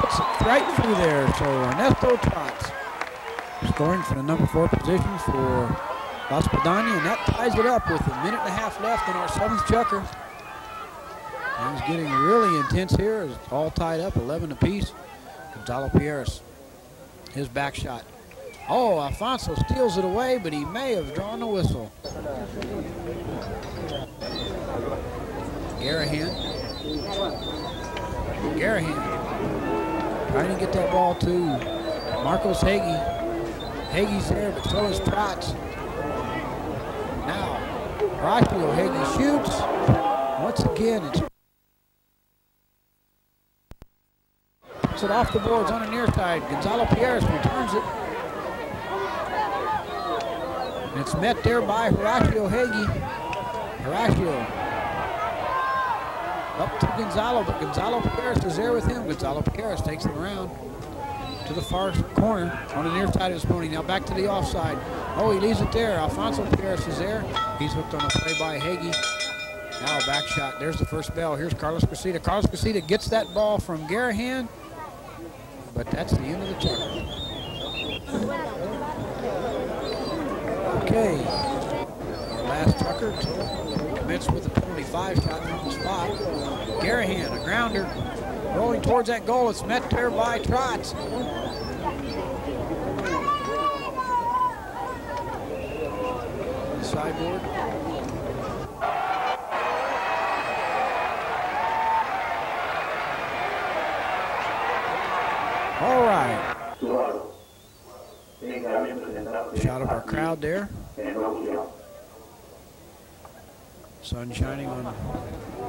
puts it right through there. So Ernesto Trotz scoring for the number 4 position for Espadana, and that ties it up with a minute and a half left in our 7th chukker. Things getting really intense here. It's all tied up, 11 apiece. Gonzalo Pierres, his back shot. Oh, Alfonso steals it away, but he may have drawn the whistle. Garahan. Garahan trying to get that ball to Marcos Hagee. Hagee's there, but so is Trotz. Now, Horacio Hagee shoots. Once again, it's it off the boards on the near side. Gonzalo Pierres returns it. And it's met there by Horacio Hagee. Horacio up to Gonzalo, but Gonzalo Pierres is there with him. Gonzalo Pierres takes it around to the far corner on the near side of his pony. Now back to the offside. Oh, he leaves it there. Alfonso Pierres is there. He's hooked on a play by Hagee. Now back shot. There's the first bell. Here's Carlos Cressida. Carlos Cressida gets that ball from Garahan, but that's the end of the checker. Okay. Our last trucker commenced with a penalty 5 shot from the spot. Garahan, a grounder, rolling towards that goal. It's met there by Trotz. The sideboard. All right. Shot of our crowd there. Sun shining on the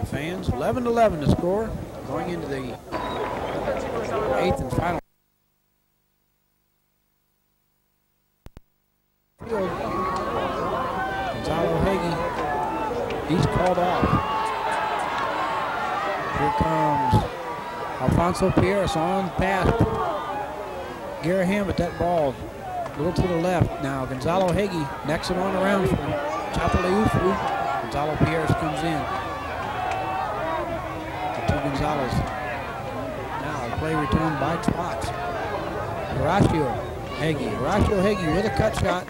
fans. 11-11 to score. Going into the 8th and final. Gonzalo Hagee, he's called off. Here comes Alfonso Pierres on past Garahan, but that ball a little to the left. Now Gonzalo Hagee necks it on around from Chapaleufu. Gonzalo Pierres comes in. The two Gonzalez. Now a play returned by Trotz. Horacio Hagee with a cut shot.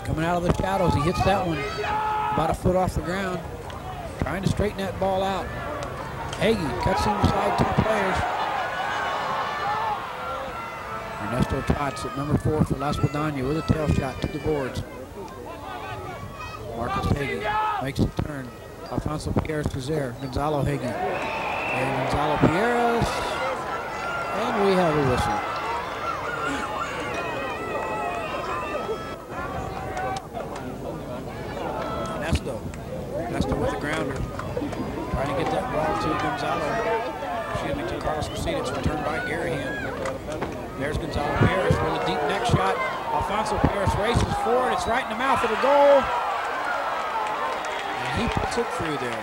Coming out of the shadows, he hits that one about a foot off the ground. Trying to straighten that ball out. Hagee cuts inside 2 players. Ernesto Trotz at number 4 for La Espadana with a tail shot to the boards. Marcus Hagee makes the turn. Alfonso Pierres is there. Gonzalo Hagee. And Gonzalo Pierres. And we have a whistle. Ernesto with the grounder. Trying to get that ball to Gonzalo. Excuse me, to Carlos Cressida. It's returned by Garahan. There's Gonzalo Pierres with a deep neck shot. Alfonso Pierres races forward. It's right in the mouth of the goal. He puts it through there.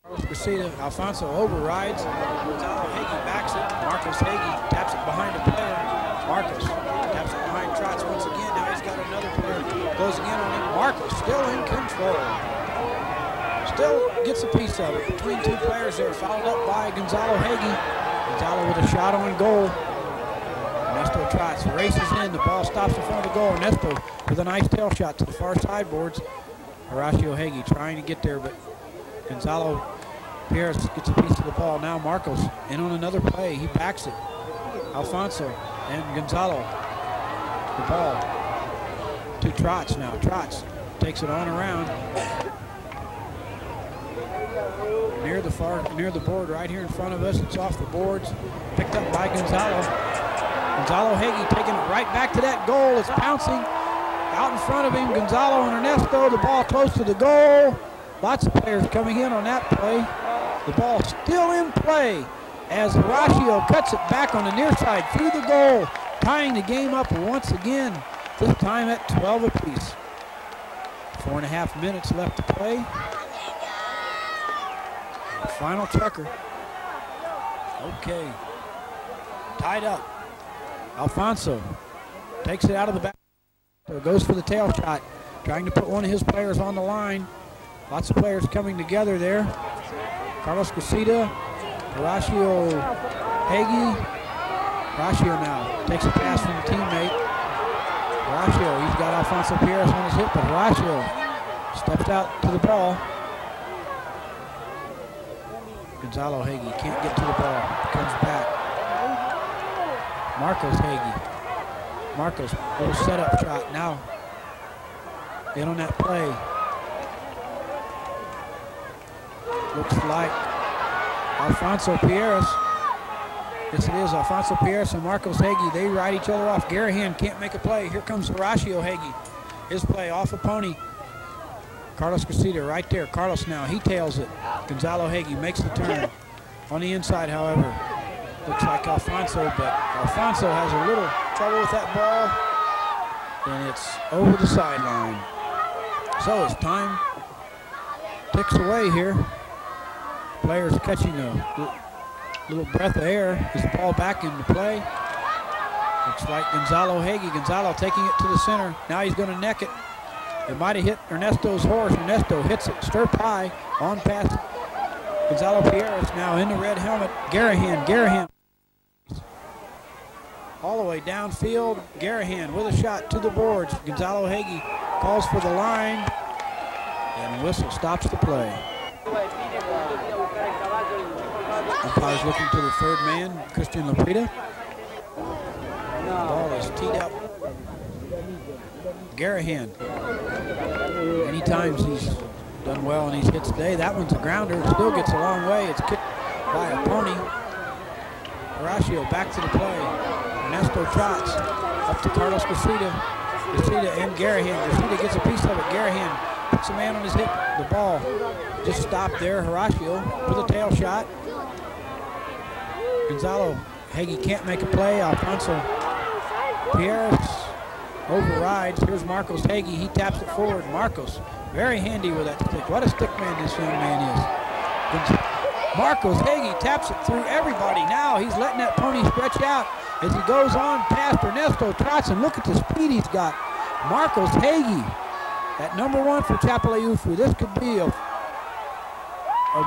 Carlos Cressida, Alfonso overrides. Gonzalo Hagee backs it. Marcus Hagee taps it behind a player. Marcus taps it behind Trotz once again. Now he's got another player. Goes again on him. Marcus still in control. Still gets a piece of it. Between 2 players there. Fouled up by Gonzalo Hagee. Gonzalo with a shot on goal. Ernesto Trotz races in. The ball stops in front of the goal. Ernesto with a nice tail shot to the far sideboards. Horacio Hagee trying to get there, but Gonzalo Pierres gets a piece of the ball. Now Marcos in on another play. He backs it. Alfonso and Gonzalo. The ball to Trotz now. Trotz takes it on around. Near the board right here in front of us. It's off the boards. Picked up by Gonzalo. Gonzalo Hagee taking it right back to that goal. It's bouncing out in front of him. Gonzalo and Ernesto. The ball close to the goal. Lots of players coming in on that play. The ball still in play as Horacio cuts it back on the near side through the goal, tying the game up once again, this time at 12 apiece. 4.5 minutes left to play. Final chucker. Okay. Tied up. Alfonso takes it out of the back. So goes for the tail shot. Trying to put one of his players on the line. Lots of players coming together there. Carlos Cressida. Horacio Hagee. Horacio now takes a pass from a teammate. Horacio, he's got Alfonso Pierres on his hip, but Horacio steps out to the ball. Gonzalo Hagee can't get to the ball. Comes back. Marcos Hagee. Marcos, little setup shot now. In on that play. Looks like Alfonso Pierres Yes, it is. Alfonso Pierce and Marcos Hagee, they ride each other off. Garahan can't make a play. Here comes Horacio Hagee. His play off a pony. Carlos Casita right there. Carlos now, he tails it. Gonzalo Hagee makes the turn. On the inside, however, looks like Alfonso, but Alfonso has a little trouble with that ball, and it's over the sideline. So as time ticks away here, players catching a little breath of air as the ball back into play. Looks like Gonzalo Hagee. Gonzalo taking it to the center. Now he's going to neck it. It might have hit Ernesto's horse. Ernesto hits it stirp high on past Gonzalo Pierres, now in the red helmet. Garahan all the way downfield. Garahan with a shot to the boards. Gonzalo Hagee calls for the line, and whistle stops the play. Umpire's looking to the third man, Christian Laprida. The ball is teed up. Garahan, many times he's done well in these hits today. That one's a grounder. It still gets a long way. It's kicked by a pony. Horacio back to the play. Ernesto trots up to Carlos Casita. Casita and Garahan. Casita gets a piece of it. Garahan puts a man on his hip. The ball just stopped there. Horacio with a tail shot. Gonzalo Hagee can't make a play. Alfonso Pierres overrides. Here's Marcos Hagee. He taps it forward. Marcos, very handy with that stick. What a stick man this young man is. Marcos Hagee taps it through everybody. Now he's letting that pony stretch out as he goes on past Ernesto trots, and look at the speed he's got. Marcos Hagee at #1 for Chapaleufu. This could be a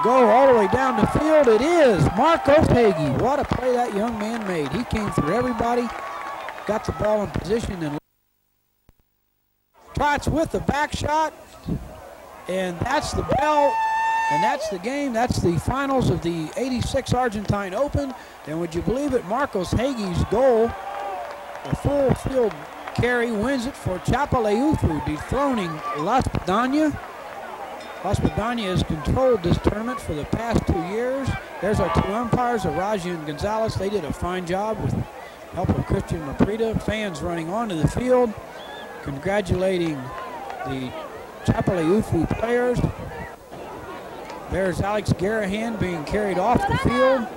go all the way down the field. It is Marcos Hagee. What a play that young man made. He came through everybody, got the ball in position, and trots with the back shot, and that's the bell, and that's the game. That's the finals of the '86 Argentine Open. And would you believe it, Marcos Hagee's goal, a full field carry, wins it for Chapaleufu, dethroning La Espadana. La Espadana has controlled this tournament for the past 2 years. There's our two umpires, Araji and Gonzalez. They did a fine job with help of Christian Laprida. Fans running onto the field, congratulating the Chapaleufu players. There's Alex Garahan being carried off the field.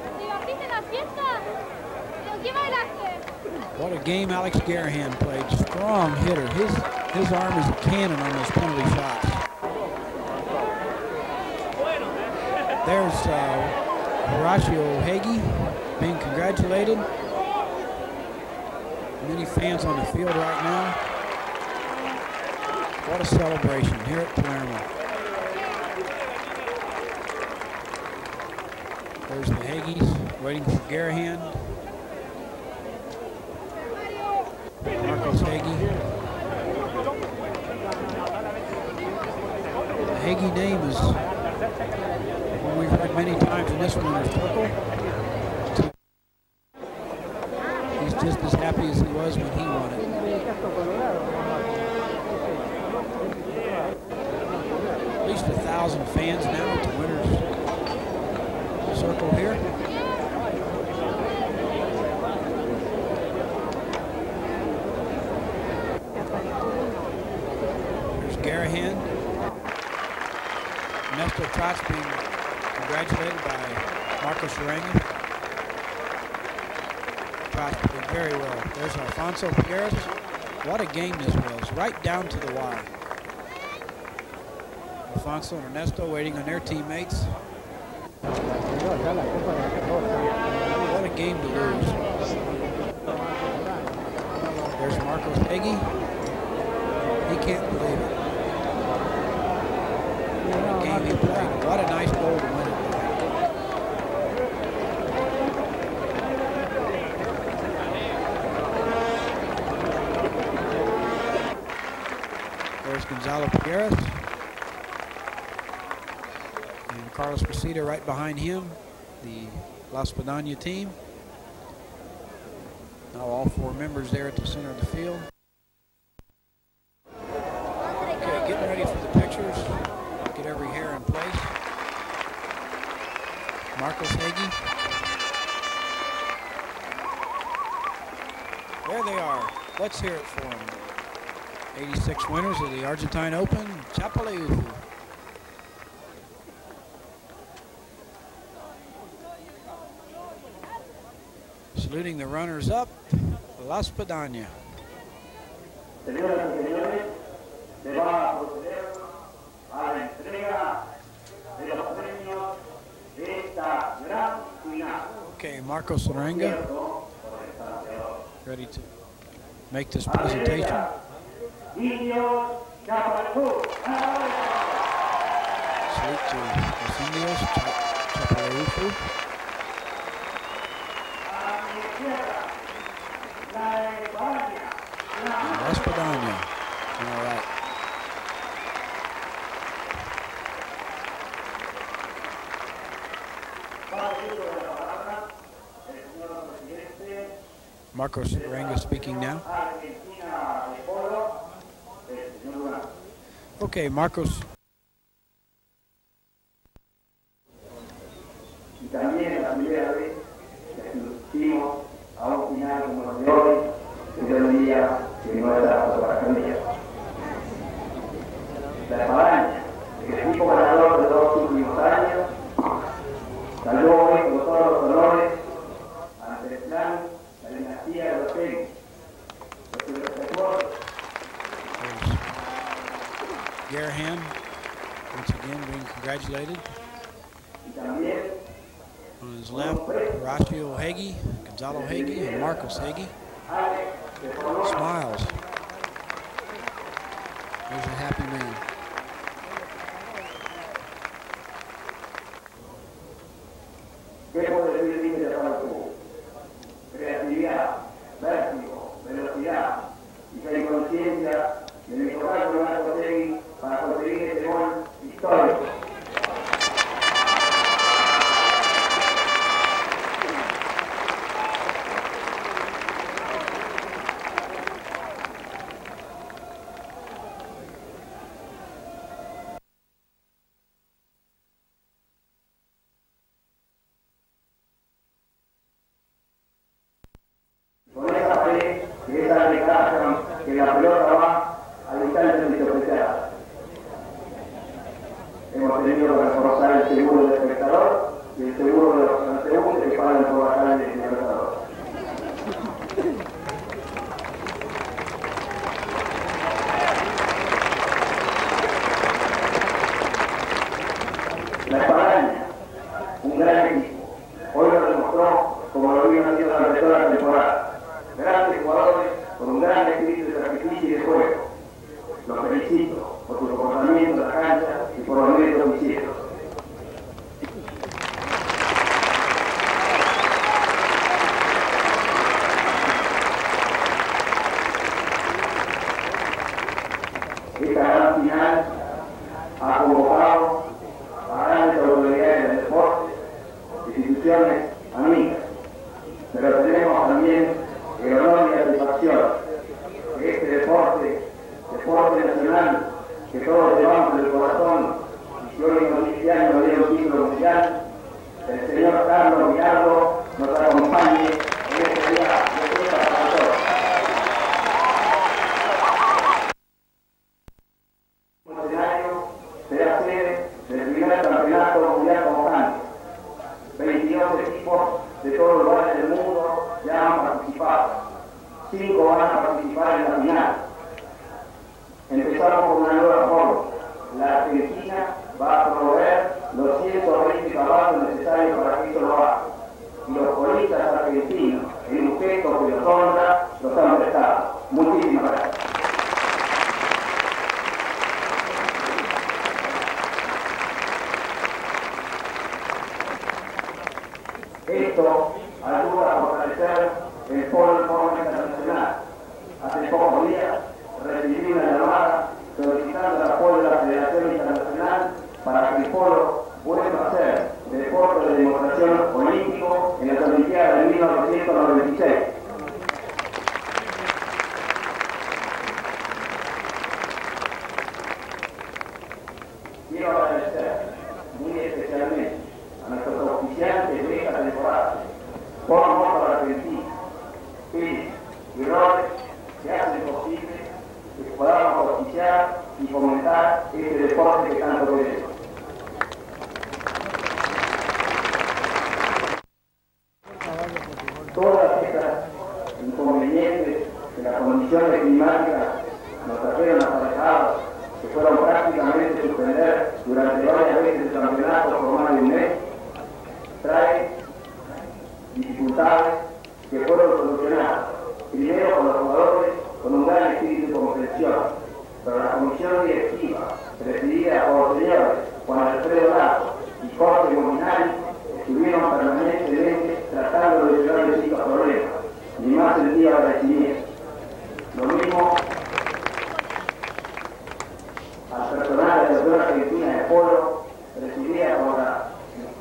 What a game Alex Garahan played. Strong hitter. His arm is a cannon on those penalty shots. There's Horacio Hagee being congratulated. Many fans on the field right now. What a celebration here at Palermo. There's the Hagees waiting for Garahan. Marcos Hagee. The Hagee name is one we've heard many times in this winner's circle. He's just as happy as he was when he won it. At least 1,000 fans now at the winner's circle here. There's Garahan. Ernesto Trotz being congratulated by Marcos Sharangi. Trotz played very well. There's Alfonso Pierres. What a game this was, right down to the wire. Alfonso and Ernesto waiting on their teammates. What a game to lose. There's Marcos Hagee. He can't believe it. What a game he played. What a nice goal to win it. There's Gonzalo Pierres. And Carlos Casita right behind him, the La Espadana team. Now all four members there at the center of the field. Okay, getting ready for the pictures. Get every hair in place. Marcos Hagee. There they are. Let's hear it for them. 86 winners of the Argentine Open, Chapaleufu. Saluting the runners-up, Espadana. Señoras y señores, se va a proceder a la entrega de los premios de esta gran final. Okay, Marcos Renga, ready to make this presentation. Indios, Chapaleufu. Salute to los Indios, Chapaleufu. Espadana. All right. Marcos Renga speaking now. Okay, Marcos. Y también la primera vez que asistimos a un final como el de hoy, que yo diría que no era fotografía. La Espadana, el equipo ganador de los últimos años, salió hoy con todos los honores ante el plan de la dinastía de los Félix. Garahan, once again being congratulated. On his left, Horacio Hagee, Gonzalo Hagee, and Marcos Hagee. Smiles. There's a happy man. ¿Qué puede decir de Chapaleufu? Creatividad, vértigo, velocidad y la inconsciencia de mejorar con una conseguir para conseguir este gol histórico. Que la pelota va a distancia interpretada. Hemos tenido que reforzar el seguro del espectador y el seguro de los transeúntes que pagan por la calle del espectador. La Espadana, un gran equipo, hoy lo demostró como lo vino haciendo durante toda la temporada. Grandes jugadores con un gran espíritu de sacrificio y de juego. Los felicito por su comportamiento en la cancha y por los méritos que hicieron. Esta gran final ha convocado a grandes autoridades del deporte, instituciones amigas, pero tenemos también el honor y la satisfacción que este deporte nacional, que todos llevamos en el corazón, y que hoy en los 15 años de un título mundial, el señor Carlos Villardo nos acompañe en este día de fiesta para todos. El escenario será sede del primer campeonato mundial constante. 22 equipos de todos los lugares del mundo ya han participado. 5 van a participar en la final. Empezamos con una nueva forma. La Argentina va a proveer los 120 caballos necesarios para que esto lo haga. Y los polistas argentinos, en un gesto que los honra, los han prestado. Muchísimas gracias. Esto ayuda a fortalecer el foro internacional. Hace pocos días recibí una llamada solicitando el apoyo de la Federación Internacional para que el foro vuelva a ser deporte de demostración olímpico en las Olimpiadas de 1996. Quiero agradecer muy especialmente a nuestros oficiantes de esta temporada, por amor a la Argentina, Pérez, y errores que hacen posible que podamos auspiciar y fomentar este deporte que tanto queremos. Todas estas inconvenientes que las condiciones climáticas nos trajeron aparejados, que fueron prácticamente suspender durante varias veces el campeonato por más de un mes, trae dificultades que fueron solucionadas. Primero con los jugadores con un gran espíritu de comprensión, pero la comisión directiva, presidida por los señores Juan Alfredo Lazo y Jorge Molinari, estuvieron permanentemente tratando de resolver estos problemas, ni más sentido agradecimiento. Lo mismo al personal de la Asociación Argentina de Polo, presidida por la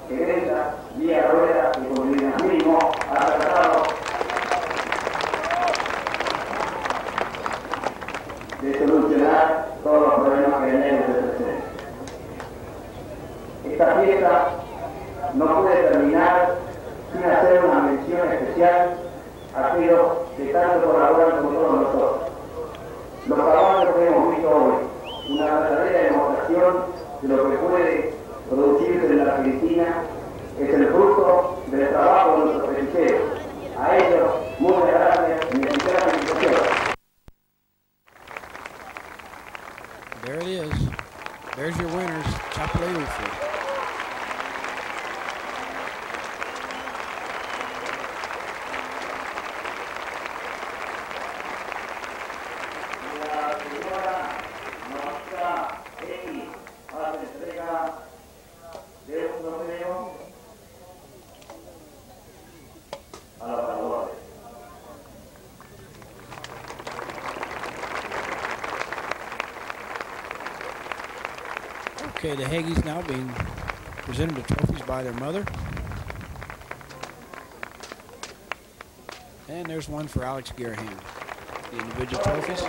gerenta Vía Rueda, que con el dinamismo ha tratado de solucionar todos los problemas que tenemos de presente. Esta fiesta no puede terminar sin hacer una mención especial a aquellos que tanto colaboran con todos nosotros. Los caballos que hemos visto hoy, una verdadera demostración de lo que puede producirse en la Argentina, es el fruto del trabajo de nuestros peluqueros. A ellos, muchas gracias y mi sincera felicitación. There it is. There's your winners, Chapaleufu. Okay, the Haggies now being presented the trophies by their mother. And there's one for Alex Garahan, the individual trophies.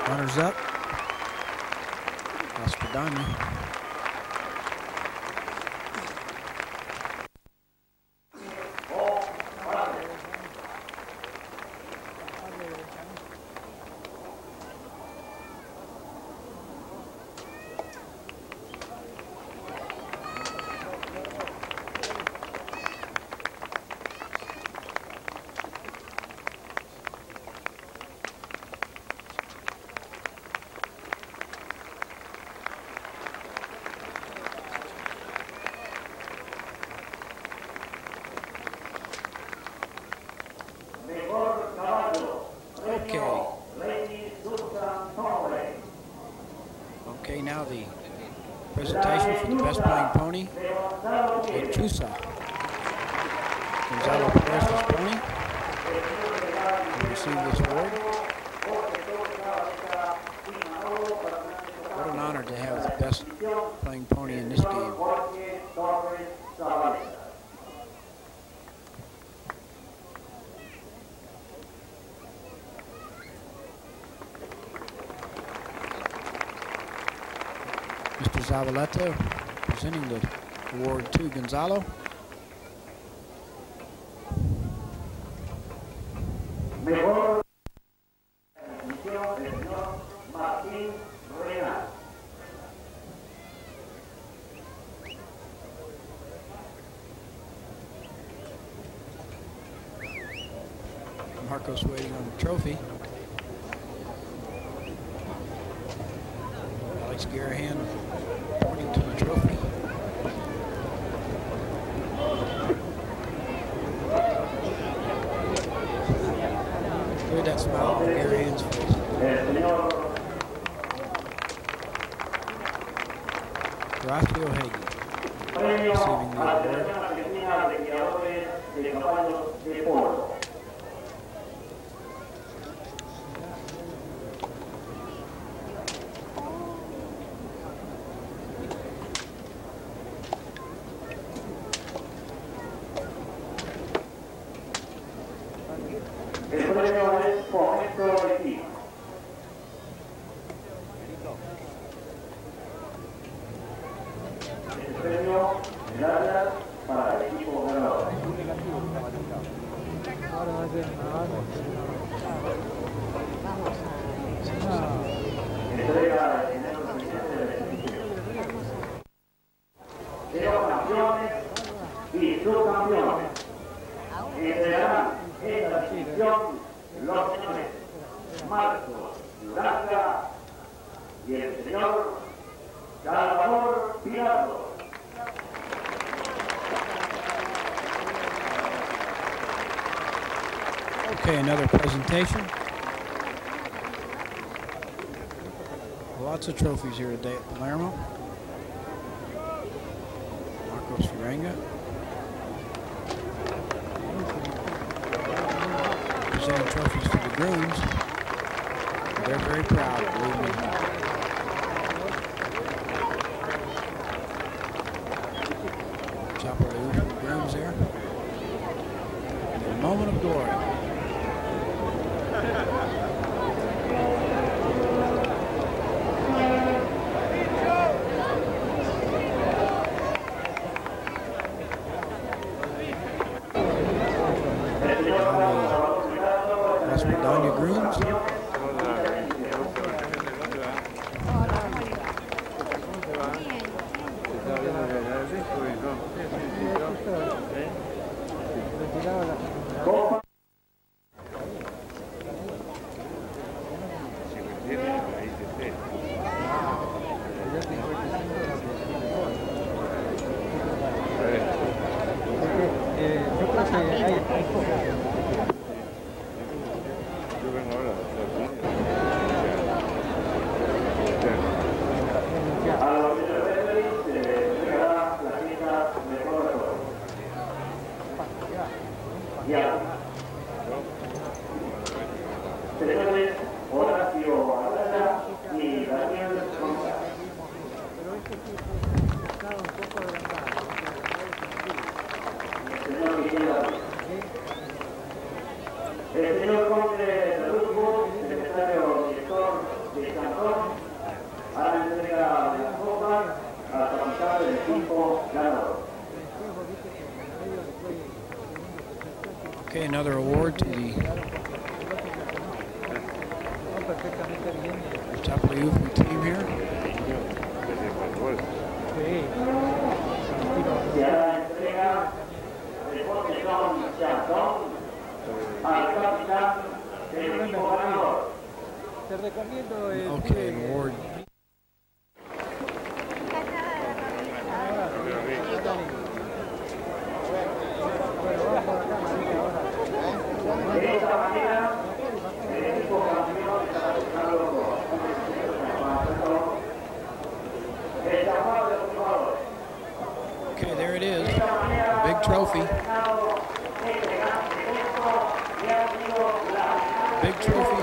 Runners up, Espadana. Okay, now the presentation for the best playing pony, Chusa. Gonzalo Perez's pony will receive this award. What an honor to have the best playing pony in this game. Mr. Zavaleta presenting the award to Gonzalo. Marcos waiting on the trophy. Alex Garahan pointing to the trophy. Look at that smile on Garahan's face. Horacio Hagee receiving the award. premio es Fomento de Equipo. El premio medallas para el equipo ganador. Entrega el señor presidente del edificio. De los campeones y subcampeones entregarán esta distinción los señores Marcos Duranga y el señor Salvador Pirado. Okay, another presentation. Lots of trophies here today at Palermo. Marcos Duranga presenting trophies for the grooms. They're very proud, believe me. Chapaleufu grooms there. And a moment of glory. Espadana grooms. El señor Conde de Rufo, secretario director del cantón, hará entrega de las copas al capitán del equipo ganador. Okay, another award to the Chapaleufu team here. Se hará entrega del botellón Chantón al capitán del equipo ganador. Te recomiendo el Okay, award. De esta manera, el equipo campeón está buscando el llamado de los jugadores. Okay, there it is. A big trophy. Big trophy